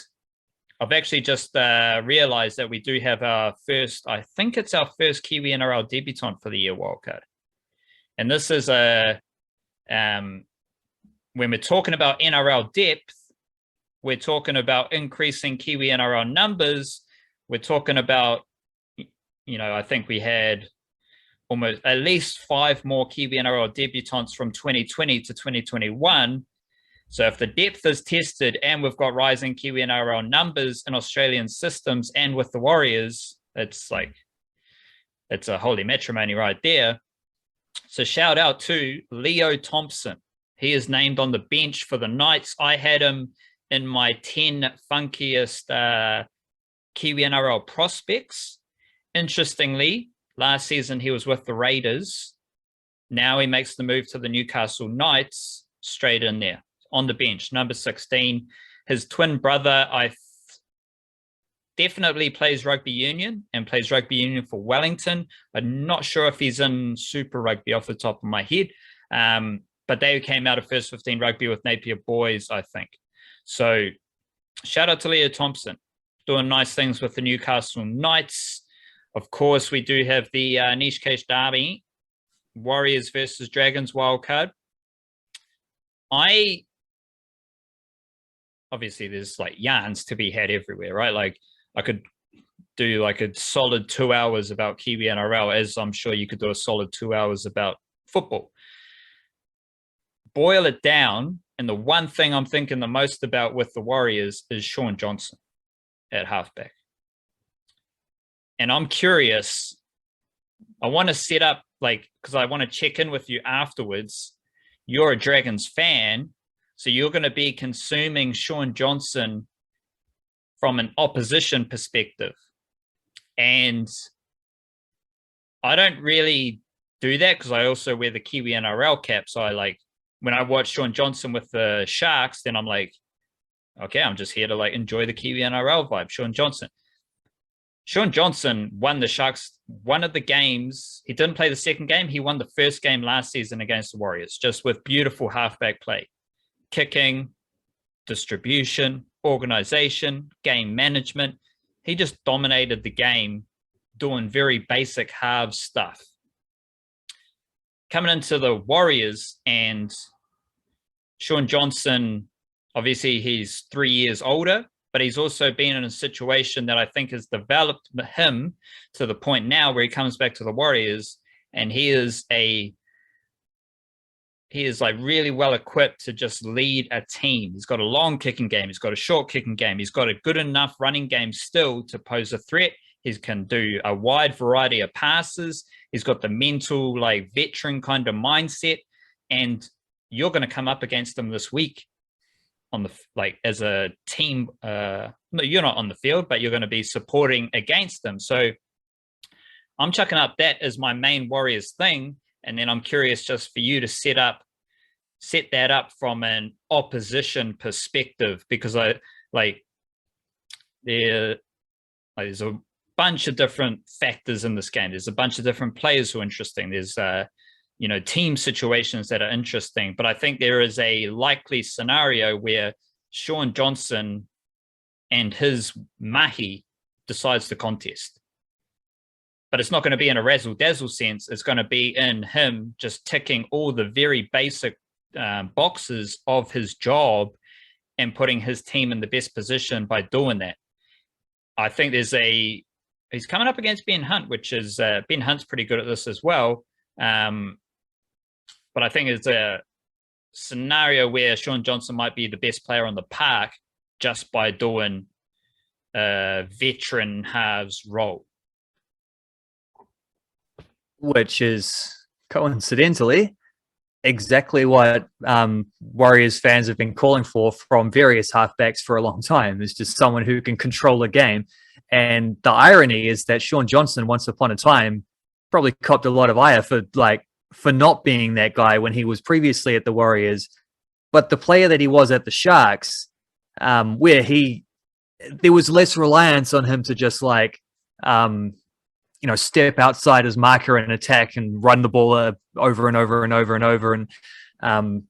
I've actually just realized that we do have our first, I think it's our first Kiwi-NRL debutant for the year wildcard. And this is when we're talking about NRL depth, we're talking about increasing Kiwi-NRL numbers. We're talking about, I think we had almost at least 5 more Kiwi-NRL debutants from 2020 to 2021. So if the depth is tested and we've got rising Kiwi-NRL numbers in Australian systems and with the Warriors, it's a holy matrimony right there. So shout out to Leo Thompson. He is named on the bench for the Knights. I had him in my 10 funkiest Kiwi-NRL prospects. Interestingly, last season he was with the Raiders. Now he makes the move to the Newcastle Knights, straight in there on the bench, number 16. His twin brother, definitely plays rugby union and plays rugby union for Wellington. I'm not sure if he's in Super Rugby off the top of my head, but they came out of first 15 rugby with Napier Boys, I think. So shout out to Leo Thompson, doing nice things with the Newcastle Knights. Of course, we do have the Niche Cage Derby, Warriors versus Dragons wildcard. Obviously, there's like yarns to be had everywhere, right? Like, I could do like a solid 2 hours about Kiwi-NRL, as I'm sure you could do a solid 2 hours about football. Boil it down, and the one thing I'm thinking the most about with the Warriors is Shaun Johnson at halfback. And I'm curious, I want to set up, because I want to check in with you afterwards. You're a Dragons fan, so you're going to be consuming Shaun Johnson from an opposition perspective. And I don't really do that because I also wear the Kiwi-NRL cap. So when I watch Shaun Johnson with the Sharks, then I'm like, okay, I'm just here to enjoy the Kiwi-NRL vibe. Shaun Johnson won the Sharks one of the games. He didn't play the second game. He won the first game last season against the Warriors, just with beautiful halfback play, kicking, distribution, organization, game management. He just dominated the game, doing very basic half stuff. Coming into the Warriors, and Shaun Johnson, obviously he's 3 years older, but he's also been in a situation that I think has developed him to the point now where he comes back to the Warriors and he is a he is like really well equipped to just lead a team. He's got a long kicking game. He's got a short kicking game. He's got a good enough running game still to pose a threat. He can do a wide variety of passes. He's got the mental, like veteran kind of mindset. And you're going to come up against him this week on the, like as a team. No, you're not on the field, but you're going to be supporting against them. So I'm chucking up that as my main Warriors thing. And then I'm curious just for you to set that up from an opposition perspective, because there's a bunch of different factors in this game. There's a bunch of different players who are interesting. There's team situations that are interesting, but I think there is a likely scenario where Shaun Johnson and his mahi decides the contest. But it's not going to be in a razzle-dazzle sense. It's going to be in him just ticking all the very basic boxes of his job and putting his team in the best position by doing that. I think he's coming up against Ben Hunt, which is Ben Hunt's pretty good at this as well. But I think it's a scenario where Shaun Johnson might be the best player on the park just by doing a veteran halves role. Which is coincidentally exactly what Warriors fans have been calling for from various halfbacks for a long time. It's just someone who can control a game. And the irony is that Shaun Johnson, once upon a time, probably copped a lot of ire for not being that guy when he was previously at the Warriors. But the player that he was at the Sharks, where there was less reliance on him to just step outside his marker and attack and run the ball over and over and over and over, and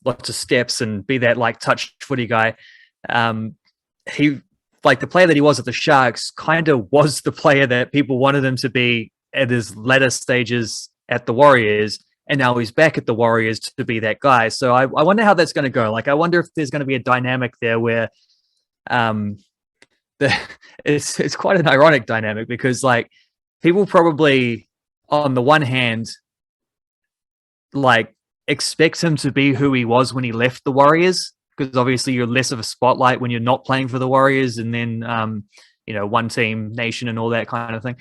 lots of steps and be that touch footy guy. He, the player that he was at the Sharks, kind of was the player that people wanted him to be at his latter stages at the Warriors, and now he's back at the Warriors to be that guy. So I wonder how that's going to go. I wonder if there's going to be a dynamic there where it's quite an ironic dynamic, because people probably, on the one hand, expect him to be who he was when he left the Warriors, because obviously you're less of a spotlight when you're not playing for the Warriors, and then one team nation and all that kind of thing.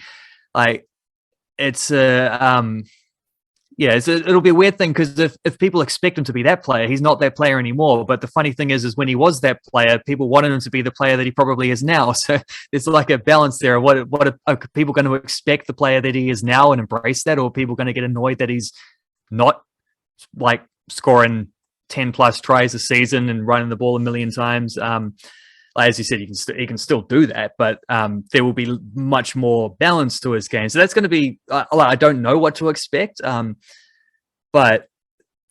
It'll be a weird thing, because if people expect him to be that player, he's not that player anymore. But the funny thing is when he was that player, people wanted him to be the player that he probably is now. So there's a balance there. What are people going to expect the player that he is now and embrace that, or are people going to get annoyed that he's not scoring 10 plus tries a season and running the ball a million times? As you said, he can still do that, but there will be much more balance to his game. So that's going to be, I don't know what to expect, but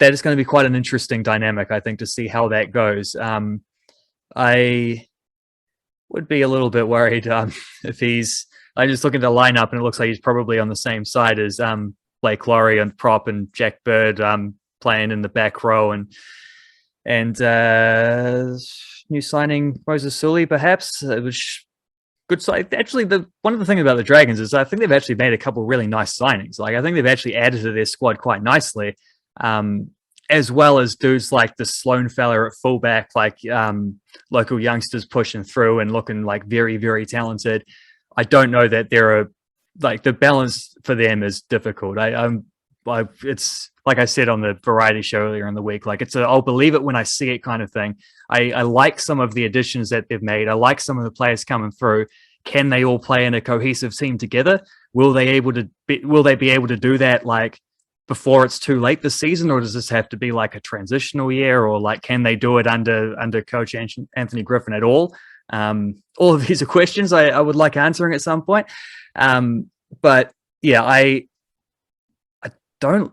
that is going to be quite an interesting dynamic, I think, to see how that goes. I would be a little bit worried if I'm just looking at the lineup and it looks like he's probably on the same side as Blake Laurie and prop, and Jack Bird playing in the back row, and new signing Moses Sully, perhaps, which good side. Actually, one of the things about the Dragons is I think they've actually made a couple of really nice signings. I think they've actually added to their squad quite nicely, as well as dudes like the Sloan fella at fullback, local youngsters pushing through and looking very, very talented. I don't know that there are the balance for them is difficult. It's like I said on the variety show earlier in the week, I'll believe it when I see it kind of thing. I like some of the additions that they've made. I like some of the players coming through. Can they all play in a cohesive team together? Will they be able to do that before it's too late this season, or does this have to be a transitional year, or can they do it under Coach Anthony Griffin at all? All of these are questions I would like answering at some point. But yeah, I don't.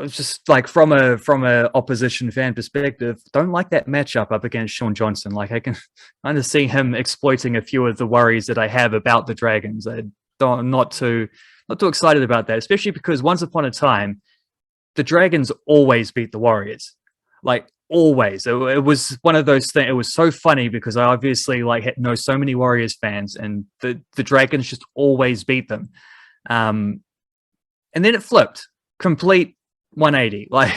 Just from a opposition fan perspective, don't like that matchup up against Shaun Johnson. I can kind of see him exploiting a few of the worries that I have about the Dragons. I'm not too excited about that, especially because once upon a time, the Dragons always beat the Warriors. Always. It was one of those things. It was so funny because I obviously know so many Warriors fans, and the Dragons just always beat them. And then it flipped. Complete 180, like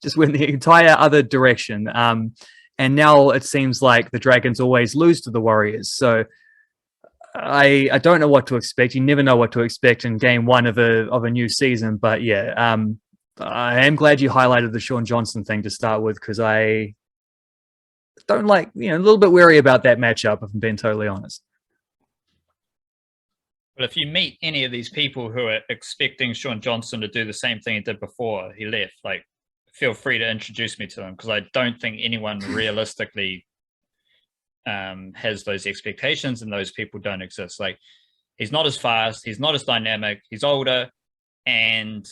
just went the entire other direction. And now it seems like the Dragons always lose to the Warriors. So I don't know what to expect. You never know what to expect in game one of a new season. But yeah, I am glad you highlighted the Sean Johnson thing to start with, because I don't like, a little bit wary about that matchup, if I'm being totally honest. But if you meet any of these people who are expecting Sean Johnson to do the same thing he did before he left, like, feel free to introduce me to them, because I don't think anyone realistically has those expectations, and those people don't exist. Like, he's not as fast, he's not as dynamic, he's older, and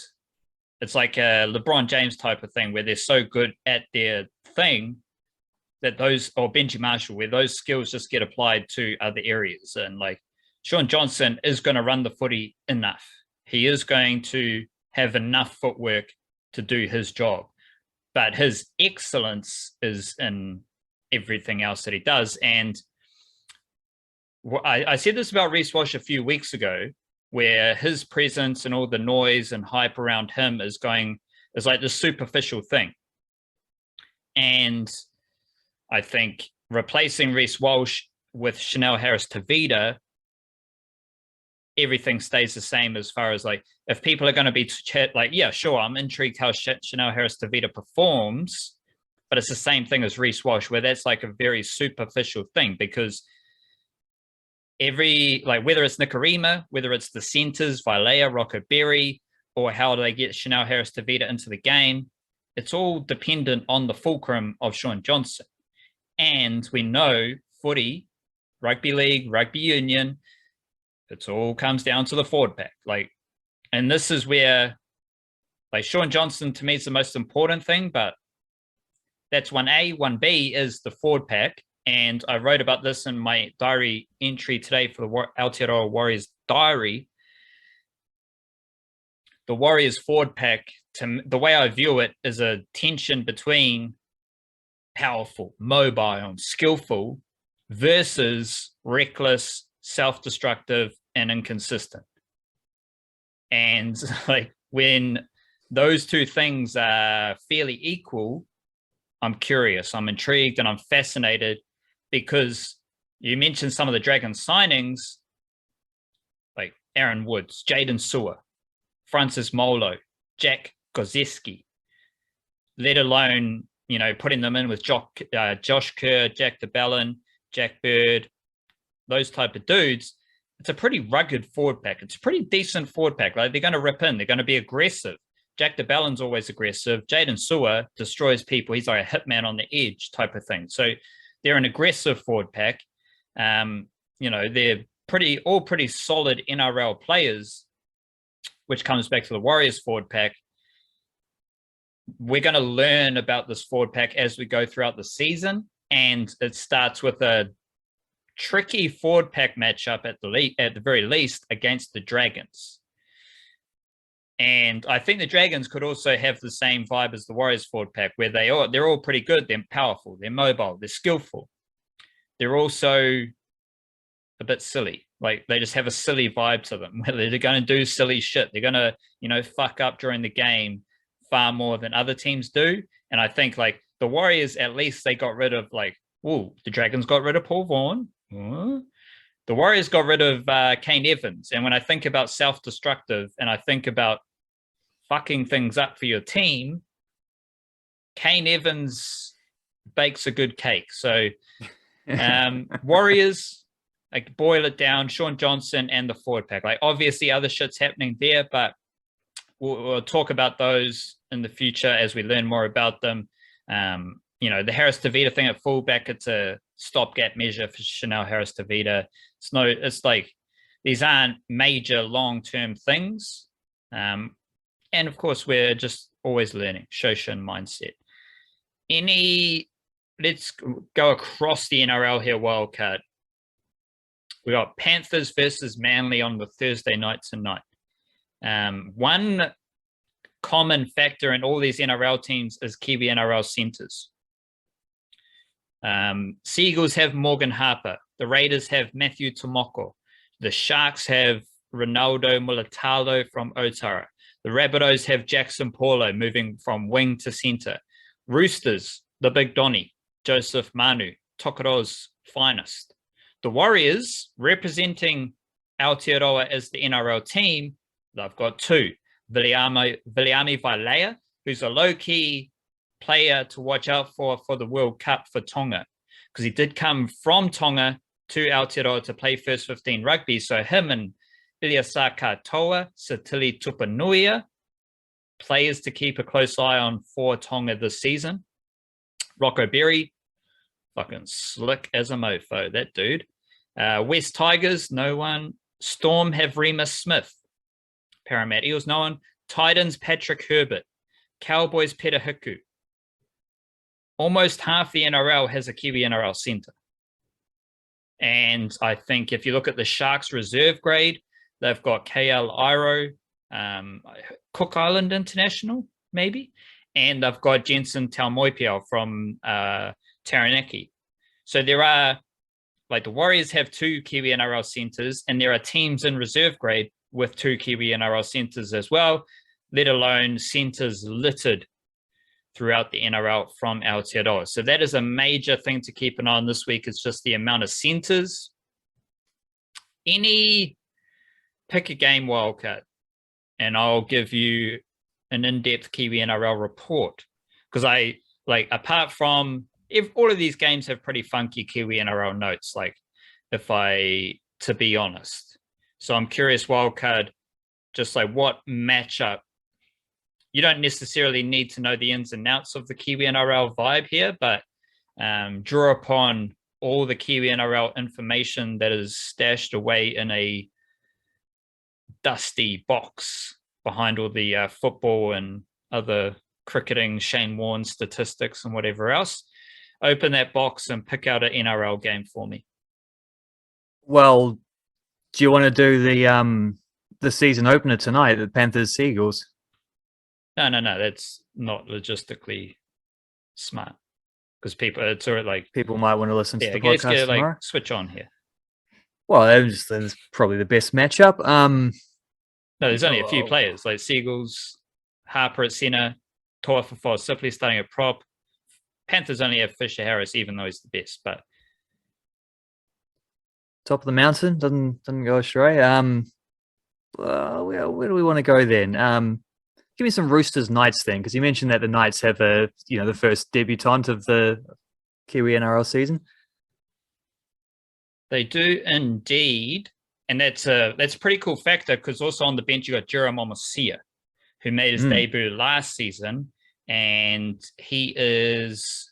it's like a LeBron James type of thing where they're so good at their thing that those, or Benji Marshall, where those skills just get applied to other areas. And like, Sean Johnson is going to run the footy enough. He is going to have enough footwork to do his job, but his excellence is in everything else that he does. And I said this about Reece Walsh a few weeks ago, where his presence and all the noise and hype around him is like this superficial thing. And I think replacing Reece Walsh with Chanel Harris-Tavita, everything stays the same as far as like, if people are going to be like, yeah, sure, I'm intrigued how Chanel Harris-Tavita performs, but it's the same thing as Reece Walsh, where that's like a very superficial thing, because whether it's Nikorima, whether it's the centers, Vailea, Rocco Berry, or how do they get Chanel Harris-Tavita into the game, it's all dependent on the fulcrum of Sean Johnson. And we know footy, rugby league, rugby union, it all comes down to the forward pack. Like, and this is where, like, Sean Johnson to me is the most important thing, but that's 1A. 1B is the forward pack. And I wrote about this in my diary entry today for the Aotearoa Warriors diary. The Warriors forward pack, the way I view it, is a tension between powerful, mobile, and skillful versus reckless, self-destructive, and inconsistent. And like, when those two things are fairly equal, I'm curious, I'm intrigued, and I'm fascinated, because you mentioned some of the Dragons signings, like Aaron Woods, Jaden Sewer, Francis Molo, Jack Gozeski, let alone, putting them in with Josh Kerr, Jack DeBellin, Jack Bird, those type of dudes. It's a pretty rugged forward pack. It's a pretty decent forward pack. Like, they're going to rip in. They're going to be aggressive. Jack DeBellin's always aggressive. Jaden Sewer destroys people. He's like a hitman on the edge type of thing. So they're an aggressive forward pack. They're all pretty solid NRL players, which comes back to the Warriors forward pack. We're going to learn about this forward pack as we go throughout the season. And it starts with a tricky forward pack matchup at the very least against the Dragons. And I think the Dragons could also have the same vibe as the Warriors forward pack, where they're all pretty good. They're powerful, they're mobile, they're skillful. They're also a bit silly. Like, they just have a silly vibe to them, where they're going to do silly shit. They're going to, fuck up during the game far more than other teams do. And I think, like, the Warriors, at least they got rid of, like, the Dragons got rid of Paul Vaughan. The Warriors got rid of Kane Evans. And when I think about self-destructive, and I think about fucking things up for your team, Kane Evans bakes a good cake. So Warriors, like, boil it down, Sean Johnson and the forward pack. Like, obviously other shit's happening there, but we'll talk about those in the future as we learn more about them. The Harris-Tavita thing at fullback, it's a stopgap measure for Chanel Harris-Tavita. It's like, these aren't major long-term things. And of course, we're just always learning. Shoshin mindset. Let's go across the NRL here, Wildcard. We got Panthers versus Manly on the Thursday night tonight. One common factor in all these NRL teams is Kiwi-NRL centers. Seagulls have Morgan Harper. The Raiders have Matthew Tomoko. The Sharks have Ronaldo Mulatalo from Otara. The Rabbitohs have Jackson Paulo moving from wing to centre. Roosters, the Big Donny, Joseph Manu, Tokeroa's finest. The Warriors, representing Aotearoa as the NRL team, they've got two. Viliami Vailea, who's a low-key player to watch out for the World Cup for Tonga, because he did come from Tonga to Aotearoa to play first 15 rugby. So him and Iliasa Katoa, Satili Tupanuia, players to keep a close eye on for Tonga this season. Rocco Berry, fucking slick as a mofo, that dude. West Tigers, no one. Storm have Remus Smith. Parramatta Eels, no one. Titans, Patrick Herbert. Cowboys, Peter Hiku. Almost half the NRL has a Kiwi NRL centre. And I think if you look at the Sharks reserve grade, they've got KL Iro, Cook Island International, maybe, and they've got Jensen Taumoepeau from Taranaki. So there are, like, the Warriors have two Kiwi NRL centres, and there are teams in reserve grade with two Kiwi NRL centres as well, let alone centres littered throughout the NRL from Aotearoa. So that is a major thing to keep an eye on this week. It's just the amount of centres. Any pick a game wildcard, and I'll give you an in-depth Kiwi NRL report, because I, like, apart from, if all of these games have pretty funky Kiwi NRL notes, like, to be honest. So I'm curious, wildcard, just like what matchup. You don't necessarily need to know the ins and outs of the Kiwi NRL vibe here, but draw upon all the Kiwi NRL information that is stashed away in a dusty box behind all the football and other cricketing, Shane Warne statistics and whatever else. Open that box and pick out an NRL game for me. Well, do you want to do the season opener tonight, the Panthers Seagulls? No, that's not logistically smart, because people, it's sort of like, people might want to listen to the let's podcast tomorrow. Like, switch on here. Well, that's probably the best matchup. No, there's only a few players, like Seagulls, Harper at centre, Toa Fafo simply starting at prop. Panthers only have Fisher Harris, even though he's the best. But top of the mountain doesn't go astray. Where do we want to go then? Give me some Roosters Knights then, because you mentioned that the Knights have the first debutant of the Kiwi NRL season. They do indeed, and that's a pretty cool factor, because also on the bench you got Jerome Momosia, who made his debut last season, and he is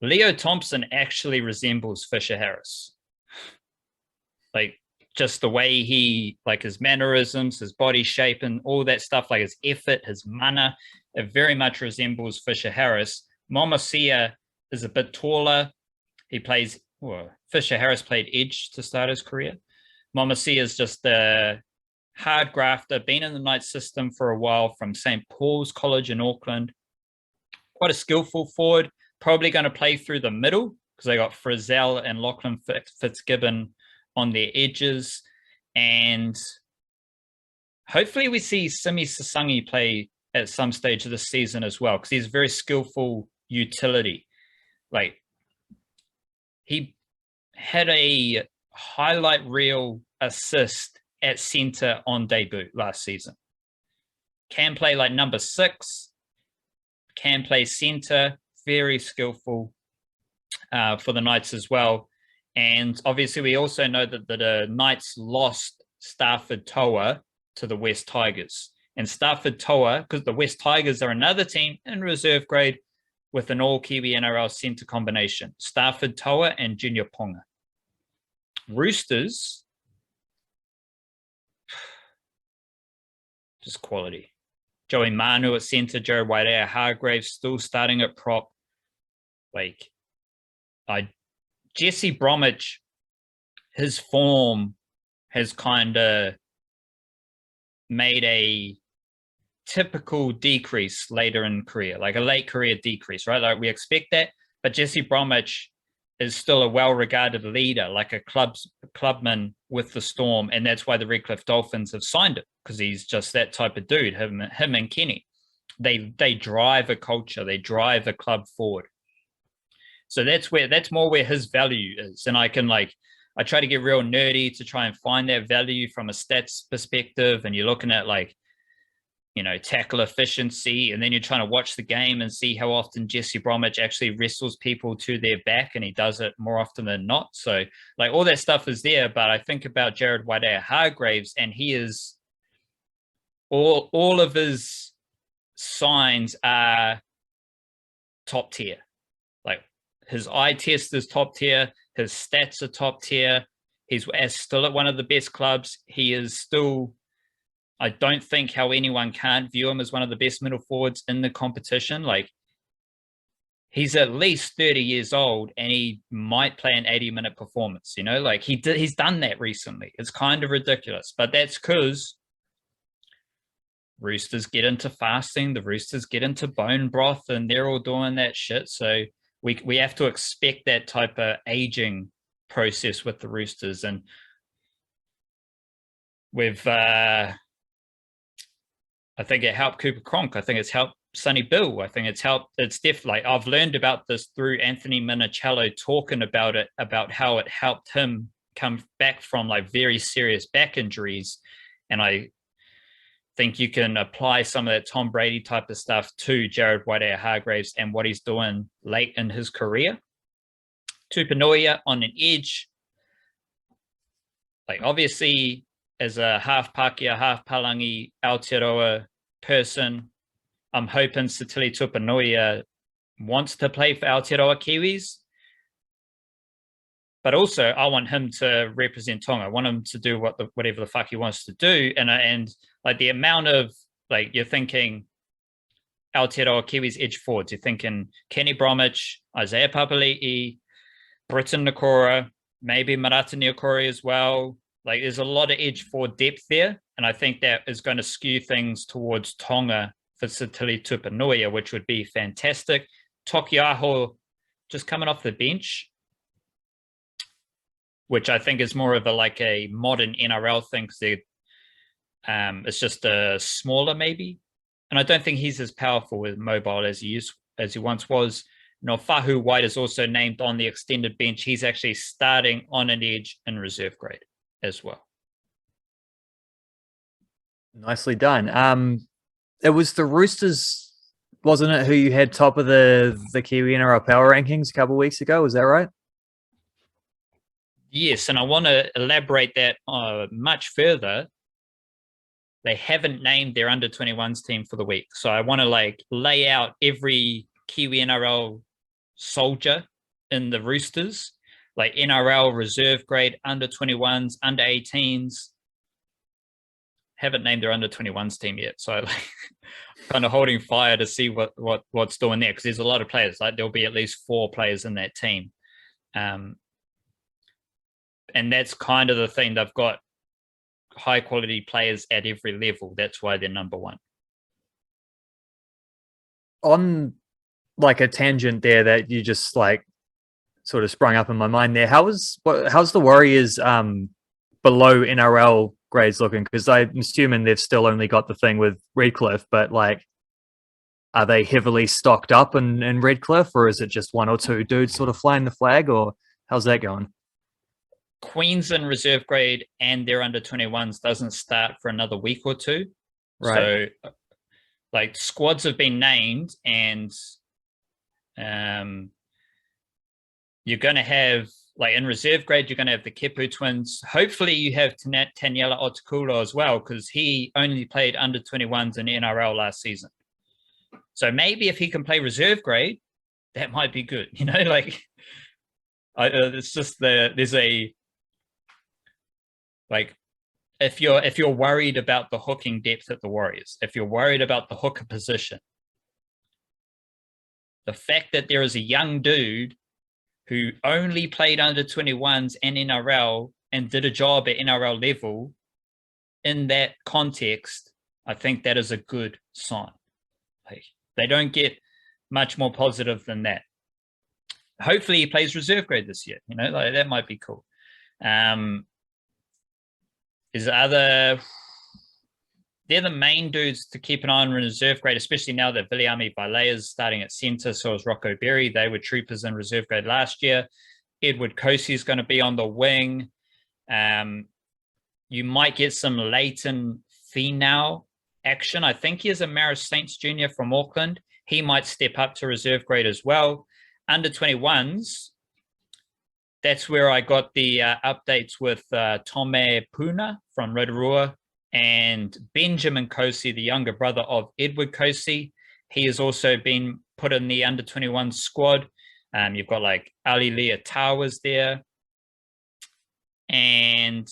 Leo Thompson actually resembles Fisher Harris. Like, just the way he, like, his mannerisms, his body shape, and all that stuff, like his effort, his mana, it very much resembles Fisher Harris. Momosia is a bit taller. He plays, Fisher Harris played edge to start his career. Momosia is just a hard grafter, been in the Knights system for a while from St. Paul's College in Auckland. Quite a skillful forward, probably going to play through the middle, because they got Frizzell and Lachlan Fitzgibbon on their edges, and hopefully we see Simi Sasangi play at some stage of the season as well, because he's very skillful utility. Like, he had a highlight reel assist at centre on debut last season. Can play like number 6, can play centre, very skillful for the Knights as well. And obviously, we also know that the Knights lost Stafford Toa to the West Tigers. And Stafford Toa, because the West Tigers are another team in reserve grade with an all-Kiwi NRL centre combination. Stafford Toa and Junior Ponga. Roosters, just quality. Joey Manu at centre, Joe Wairea Hargraves still starting at prop. Like, Jesse Bromwich, his form has kind of made a typical decrease later in career, like a late career decrease, right? Like, we expect that, but Jesse Bromwich is still a well-regarded leader, like a clubman with the Storm, and that's why the Redcliffe Dolphins have signed him, because he's just that type of dude. Him and Kenny, they drive a culture, they drive a club forward. So that's more where his value is, and I try to get real nerdy to try and find that value from a stats perspective, and you're looking at like, you know, tackle efficiency, and then you're trying to watch the game and see how often Jesse Bromwich actually wrestles people to their back, and he does it more often than not. So like all that stuff is there, but I think about Jared Waidea-Hargreaves, and he is all of his signs are top tier. Like his eye test is top tier, his stats are top tier, he's still at one of the best clubs. He is still, I don't think how anyone can't view him as one of the best middle forwards in the competition. Like he's at least 30 years old and he might play an 80-minute performance, you know, like he's done that recently. It's kind of ridiculous, but that's because Roosters get into fasting, the Roosters get into bone broth, and they're all doing that shit. So we have to expect that type of aging process with the Roosters. And we've I think it helped Cooper Cronk. I think it's helped Sonny Bill. I think it's definitely, I've learned about this through Anthony Minicello talking about it, about how it helped him come back from like very serious back injuries. And I think you can apply some of that Tom Brady type of stuff to Jared Waidea-Hargreaves and what he's doing late in his career. Tupouniua on an edge. Like obviously, as a half Pākehā, half Palangi Aotearoa person, I'm hoping Sitili Tupouniua wants to play for Aotearoa Kiwis. But also, I want him to represent Tonga. I want him to do whatever the fuck he wants to do. And like the amount of, like, you're thinking Aotearoa Kiwis edge forwards. You're thinking Kenny Bromwich, Isaiah Papali'i, Britton Nakora, maybe Marata Niokore as well. Like there's a lot of edge forward depth there. And I think that is going to skew things towards Tonga for Sitili Tupouniua, which would be fantastic. Tokiaho just coming off the bench, which I think is more of a modern NRL thing, because it's just a smaller maybe. And I don't think he's as powerful with mobile as he once was. Fahu White is also named on the extended bench. He's actually starting on an edge in reserve grade as well. Nicely done. It was the Roosters, wasn't it, who you had top of the Kiwi-NRL power rankings a couple of weeks ago? Was that right? Yes, and I want to elaborate that much further. They haven't named their under-21s team for the week. So I want to lay out every Kiwi-NRL soldier in the Roosters, like NRL, reserve grade, under-21s, under-18s. Haven't named their under-21s team yet. So kind of holding fire to see what's doing there, because there's a lot of players. Like there'll be at least 4 players in that team. And that's kind of the thing. They've got high quality players at every level. That's why they're number 1. On a tangent there that you just sort of sprung up in my mind there, how's the Warriors below NRL grades looking? Because I'm assuming they've still only got the thing with Redcliffe, but are they heavily stocked up in Redcliffe, or is it just 1 or 2 dudes sort of flying the flag, or how's that going? Queensland reserve grade and their under-21s doesn't start for another week or 2. Right. So squads have been named, and you're going to have, in reserve grade, you're going to have the Kepu twins. Hopefully you have Taniela Otakulo as well, because he only played under-21s in NRL last season. So maybe if he can play reserve grade, that might be good. It's just there's a, if you're worried about the hooking depth at the Warriors, if you're worried about the hooker position, the fact that there is a young dude who only played under-21s and NRL and did a job at NRL level, in that context, I think that is a good sign. They don't get much more positive than that. hopefully he plays reserve grade this year. You know, like that might be cool. Is other they're the main dudes to keep an eye on reserve grade, especially now that Viliami Vailea is starting at centre. So is Rocco Berry. They were troopers in reserve grade last year. Edward Kosi is going to be on the wing. You might get some Leighton Finau action. I think he is a Maris Saints junior from Auckland. He might step up to reserve grade as well. Under 21s, that's where I got the updates with Tome Puna from Rotorua and Benjamin Kosi, the younger brother of Edward Kosi. He has also been put in the under 21 squad. You've got like Ali Lea Towers there. And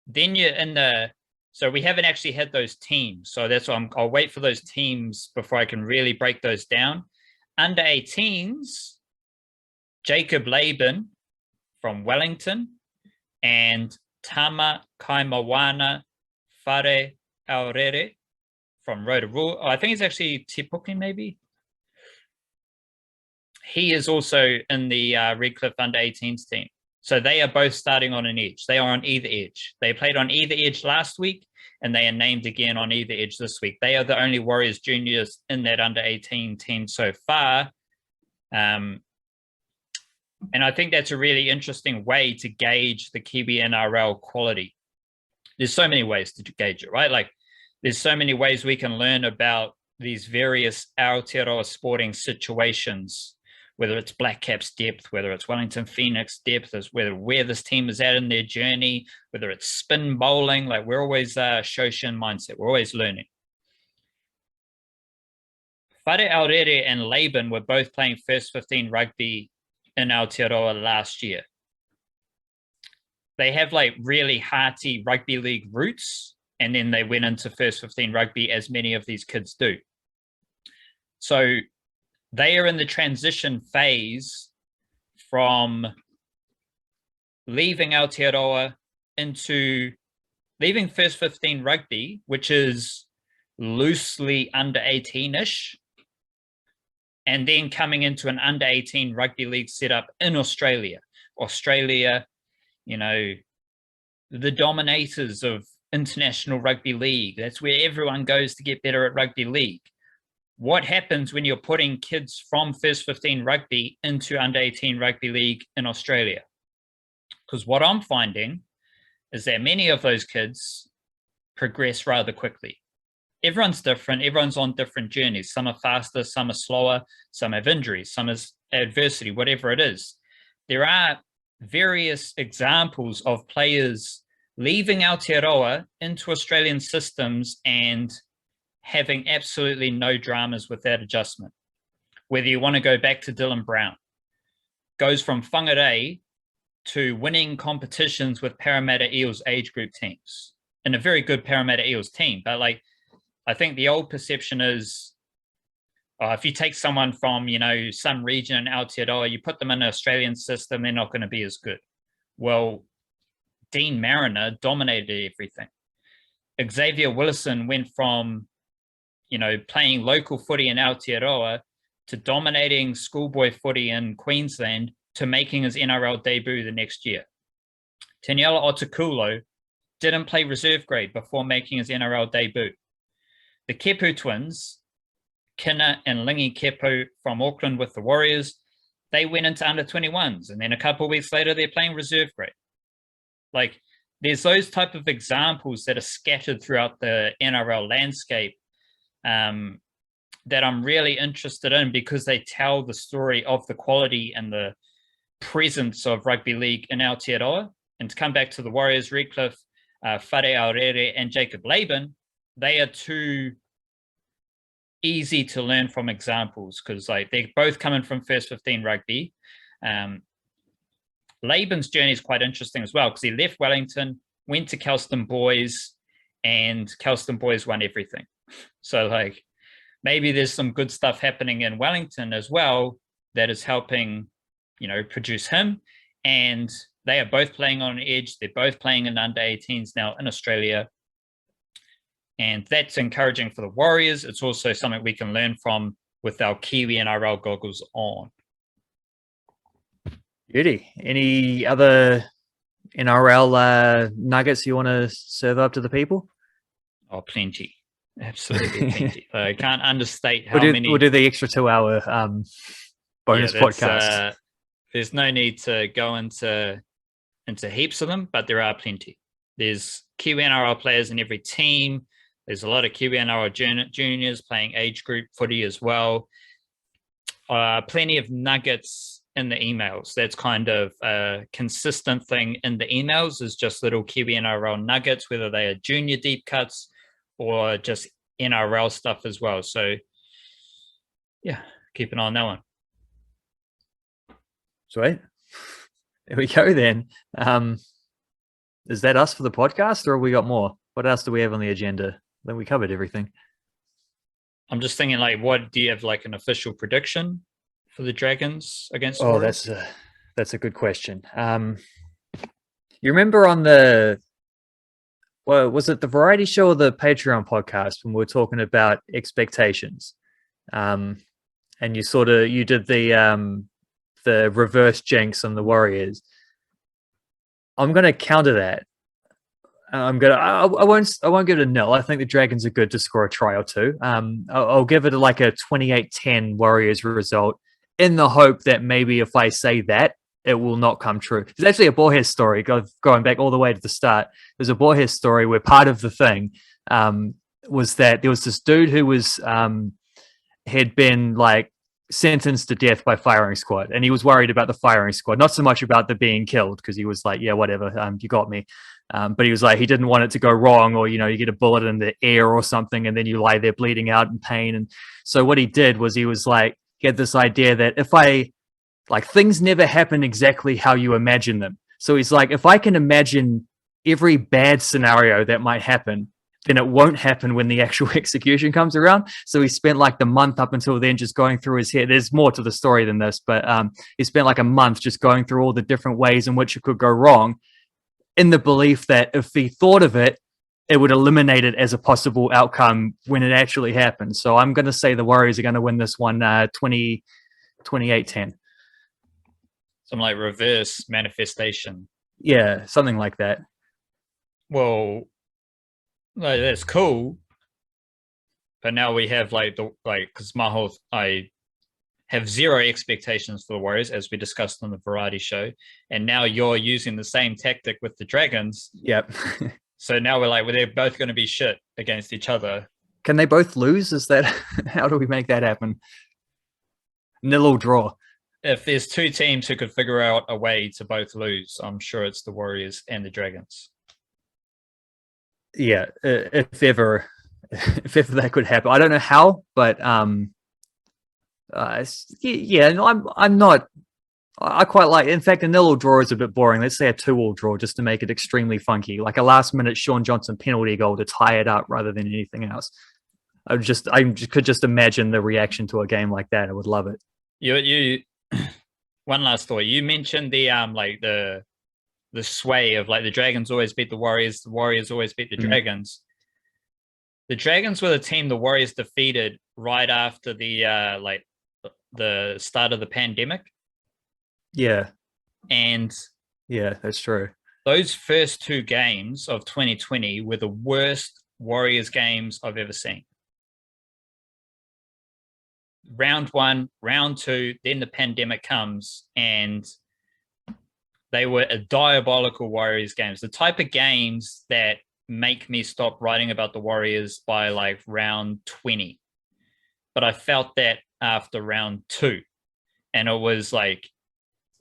then you're in the, so we haven't actually had those teams. So that's why I'll wait for those teams before I can really break those down. Under 18s, Jacob Laban from Wellington and Tama Kaimawana Whare Aorere from Rotorua. Oh, I think it's actually Te Puke maybe. He is also in the Redcliffe under 18s team. So they are both starting on an edge. They are on either edge. They played on either edge last week, and they are named again on either edge this week. They are the only Warriors juniors in that under 18 team so far. And I think that's a really interesting way to gauge the Kiwi NRL quality. There's so many ways to gauge it, right? Like there's so many ways we can learn about these various Aotearoa sporting situations, whether it's Black Caps depth, whether it's Wellington Phoenix depth, where this team is at in their journey, whether it's spin bowling, like we're always Shoshin mindset. We're always learning. Whare Aorere and Laban were both playing first 15 rugby in Aotearoa last year. They have like really hearty rugby league roots, and then they went into first 15 rugby as many of these kids do. So they are in the transition phase from leaving Aotearoa into leaving first 15 rugby, which is loosely under 18-ish, and then coming into an under 18 rugby league setup in Australia. Australia, you know, the dominators of international rugby league. That's where everyone goes to get better at rugby league. What happens when you're putting kids from first 15 rugby into under 18 rugby league in Australia? Because what I'm finding is that many of those kids progress rather quickly. Everyone's different. Everyone's on different journeys. Some are faster, some are slower, some have injuries, some is adversity, whatever it is. There are various examples of players leaving Aotearoa into Australian systems and having absolutely no dramas with that adjustment. Whether you want to go back to Dylan Brown, goes from whangarei to winning competitions with Parramatta Eels age group teams in a very good Parramatta Eels team. But like, I think the old perception is, if you take someone from, you know, some region in Aotearoa, you put them in an Australian system, they're not going to be as good. Well, Dean Mariner dominated everything. Xavier Willison went from, you know, playing local footy in Aotearoa to dominating schoolboy footy in Queensland to making his NRL debut the next year. Taniela Otakulo didn't play reserve grade before making his NRL debut. The Kepu twins, Kina and Lingy Kepu from Auckland with the Warriors, they went into under 21s, and then a couple of weeks later, they're playing reserve grade. Like, there's those type of examples that are scattered throughout the NRL landscape that I'm really interested in, because they tell the story of the quality and the presence of rugby league in Aotearoa. And to come back to the Warriors, Redcliffe, Whare Aorere and Jacob Laban, they are two easy to learn from examples, because like they're both coming from first 15 rugby. Laban's journey is quite interesting as well, because he left Wellington, went to Kelston Boys, and Kelston Boys won everything. So like maybe there's some good stuff happening in Wellington as well that is helping, you know, produce him. And they are both playing on an edge. They're both playing in under 18s now in Australia. And that's encouraging for the Warriors. It's also something we can learn from with our Kiwi NRL goggles on. Beauty. Any other NRL nuggets you want to serve up to the people? Oh, plenty. Absolutely plenty. I can't understate how We'll many. do the extra 2-hour bonus podcast. There's no need to go into heaps of them, but there are plenty. There's Kiwi-NRL players in every team. There's a lot of Kiwi-NRL juniors playing age group footy as well. Plenty of nuggets in the emails. That's kind of a consistent thing in the emails, is just little Kiwi-NRL nuggets, whether they are junior deep cuts or just NRL stuff as well. So yeah, keep an eye on that one. Sweet. There we go then. Is that us for the podcast, or have we got more? What else do we have on the agenda? Then we covered everything. I'm just thinking, like, what do you have, like, an official prediction for the Dragons against the Warriors? That's a good question. You remember on was it the variety show or the Patreon podcast when we were talking about expectations? And you did the reverse jinx on the Warriors. I'm going to counter that. I won't give it a nil. I think the Dragons are good to score a try or two. I'll give it like a 28-10 Warriors result, in the hope that maybe if I say that, it will not come true. There's actually a Borges story, going back all the way to the start. There's a Borges story where part of the thing was that there was this dude who was had been like sentenced to death by firing squad, and he was worried about the firing squad, not so much about the being killed, because he was like, yeah, whatever, you got me. But he was like, he didn't want it to go wrong, or, you get a bullet in the air or something, and then you lie there bleeding out in pain. And so what he did was he had this idea that things never happen exactly how you imagine them. So he's like, if I can imagine every bad scenario that might happen, then it won't happen when the actual execution comes around. So he spent like the month up until then just going through his head. There's more to the story than this, but he spent like a month just going through all the different ways in which it could go wrong, in the belief that if he thought of it, it would eliminate it as a possible outcome when it actually happens. So I'm going to say the Warriors are going to win this one 28-10. Some like reverse manifestation. Yeah, something like that. Well, that's cool. But now we have because I have zero expectations for the Warriors, as we discussed on the variety show. And now you're using the same tactic with the Dragons. Yep. So now they're both going to be shit against each other. Can they both lose? Is that how do we make that happen? Nil or draw. If there's two teams who could figure out a way to both lose, I'm sure it's the Warriors and the Dragons. Yeah, if ever that could happen. I don't know how, but I'm not. I quite like. In fact, a 0-0 draw is a bit boring. Let's say a 2-2 draw, just to make it extremely funky, like a last-minute Sean Johnson penalty goal to tie it up rather than anything else. I could just imagine the reaction to a game like that. I would love it. You. One last thought. You mentioned the sway of the Dragons always beat the Warriors always beat the Dragons. The Dragons were the team the Warriors defeated right after the start of the pandemic. Yeah. And yeah, that's true. Those first two games of 2020 were the worst Warriors games I've ever seen. Round 1, round 2, then the pandemic comes, and they were a diabolical Warriors games. The type of games that make me stop writing about the Warriors by round 20. But I felt that after round 2. And it was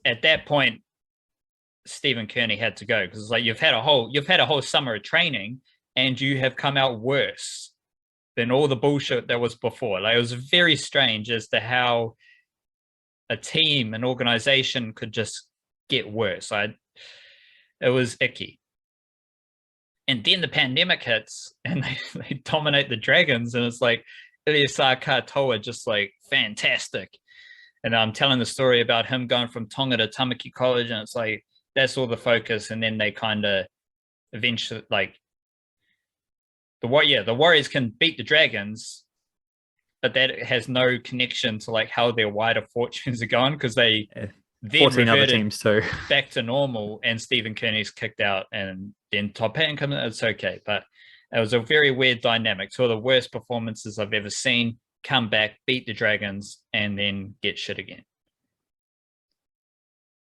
at that point, Stephen Kearney had to go, because it's you've had a whole summer of training, and you have come out worse than all the bullshit that was before. It was very strange as to how a team, an organization could just get worse. It was icky. And then the pandemic hits, and they dominate the Dragons, and it's Iliasa Katoa just fantastic. And I'm telling the story about him going from Tonga to Tamaki College, and it's that's all the focus. And then they kind of eventually the Warriors can beat the Dragons, but that has no connection to how their wider fortunes are going, because they then 14 other reverted teams too. back to normal, and Stephen Kearney's kicked out, and then Todd Patton comes in. It's okay, but it was a very weird dynamic. Two of the worst performances I've ever seen. Come back, beat the Dragons, and then get shit again.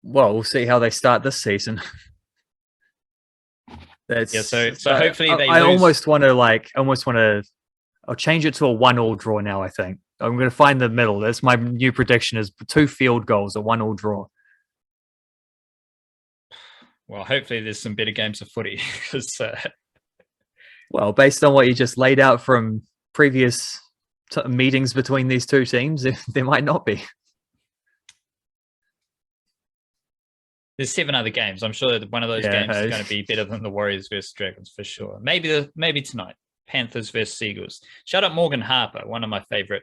Well, we'll see how they start this season. So hopefully they I lose. almost want to I'll change it to a 1-1 draw now, I think. I'm going to find the middle. That's my new prediction, is 2 field goals, a 1-1 draw. Well, hopefully there's some better games of footy. Well, based on what you just laid out from previous meetings between these two teams, there might not be. There's 7 other games. I'm sure that one of those games is going to be better than the Warriors versus Dragons for sure. Maybe tonight. Panthers versus Seagulls. Shout out Morgan Harper, one of my favorite.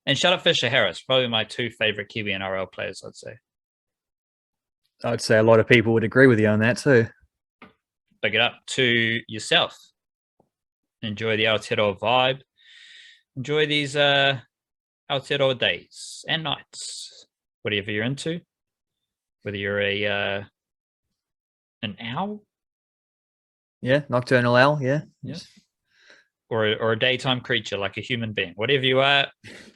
And shout out Fisher Harris, probably my 2 favorite Kiwi-NRL players, I'd say. I'd say a lot of people would agree with you on that too. Big it up to yourself. Enjoy the Aotearoa vibe. Enjoy these Aotearoa days and nights. Whatever you're into. Whether you're an owl. Yeah, nocturnal owl, yeah. Or a daytime creature like a human being. Whatever you are,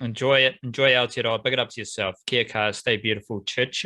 enjoy it. Enjoy Aotearoa. Big it up to yourself. Kia kaha, stay beautiful. Church.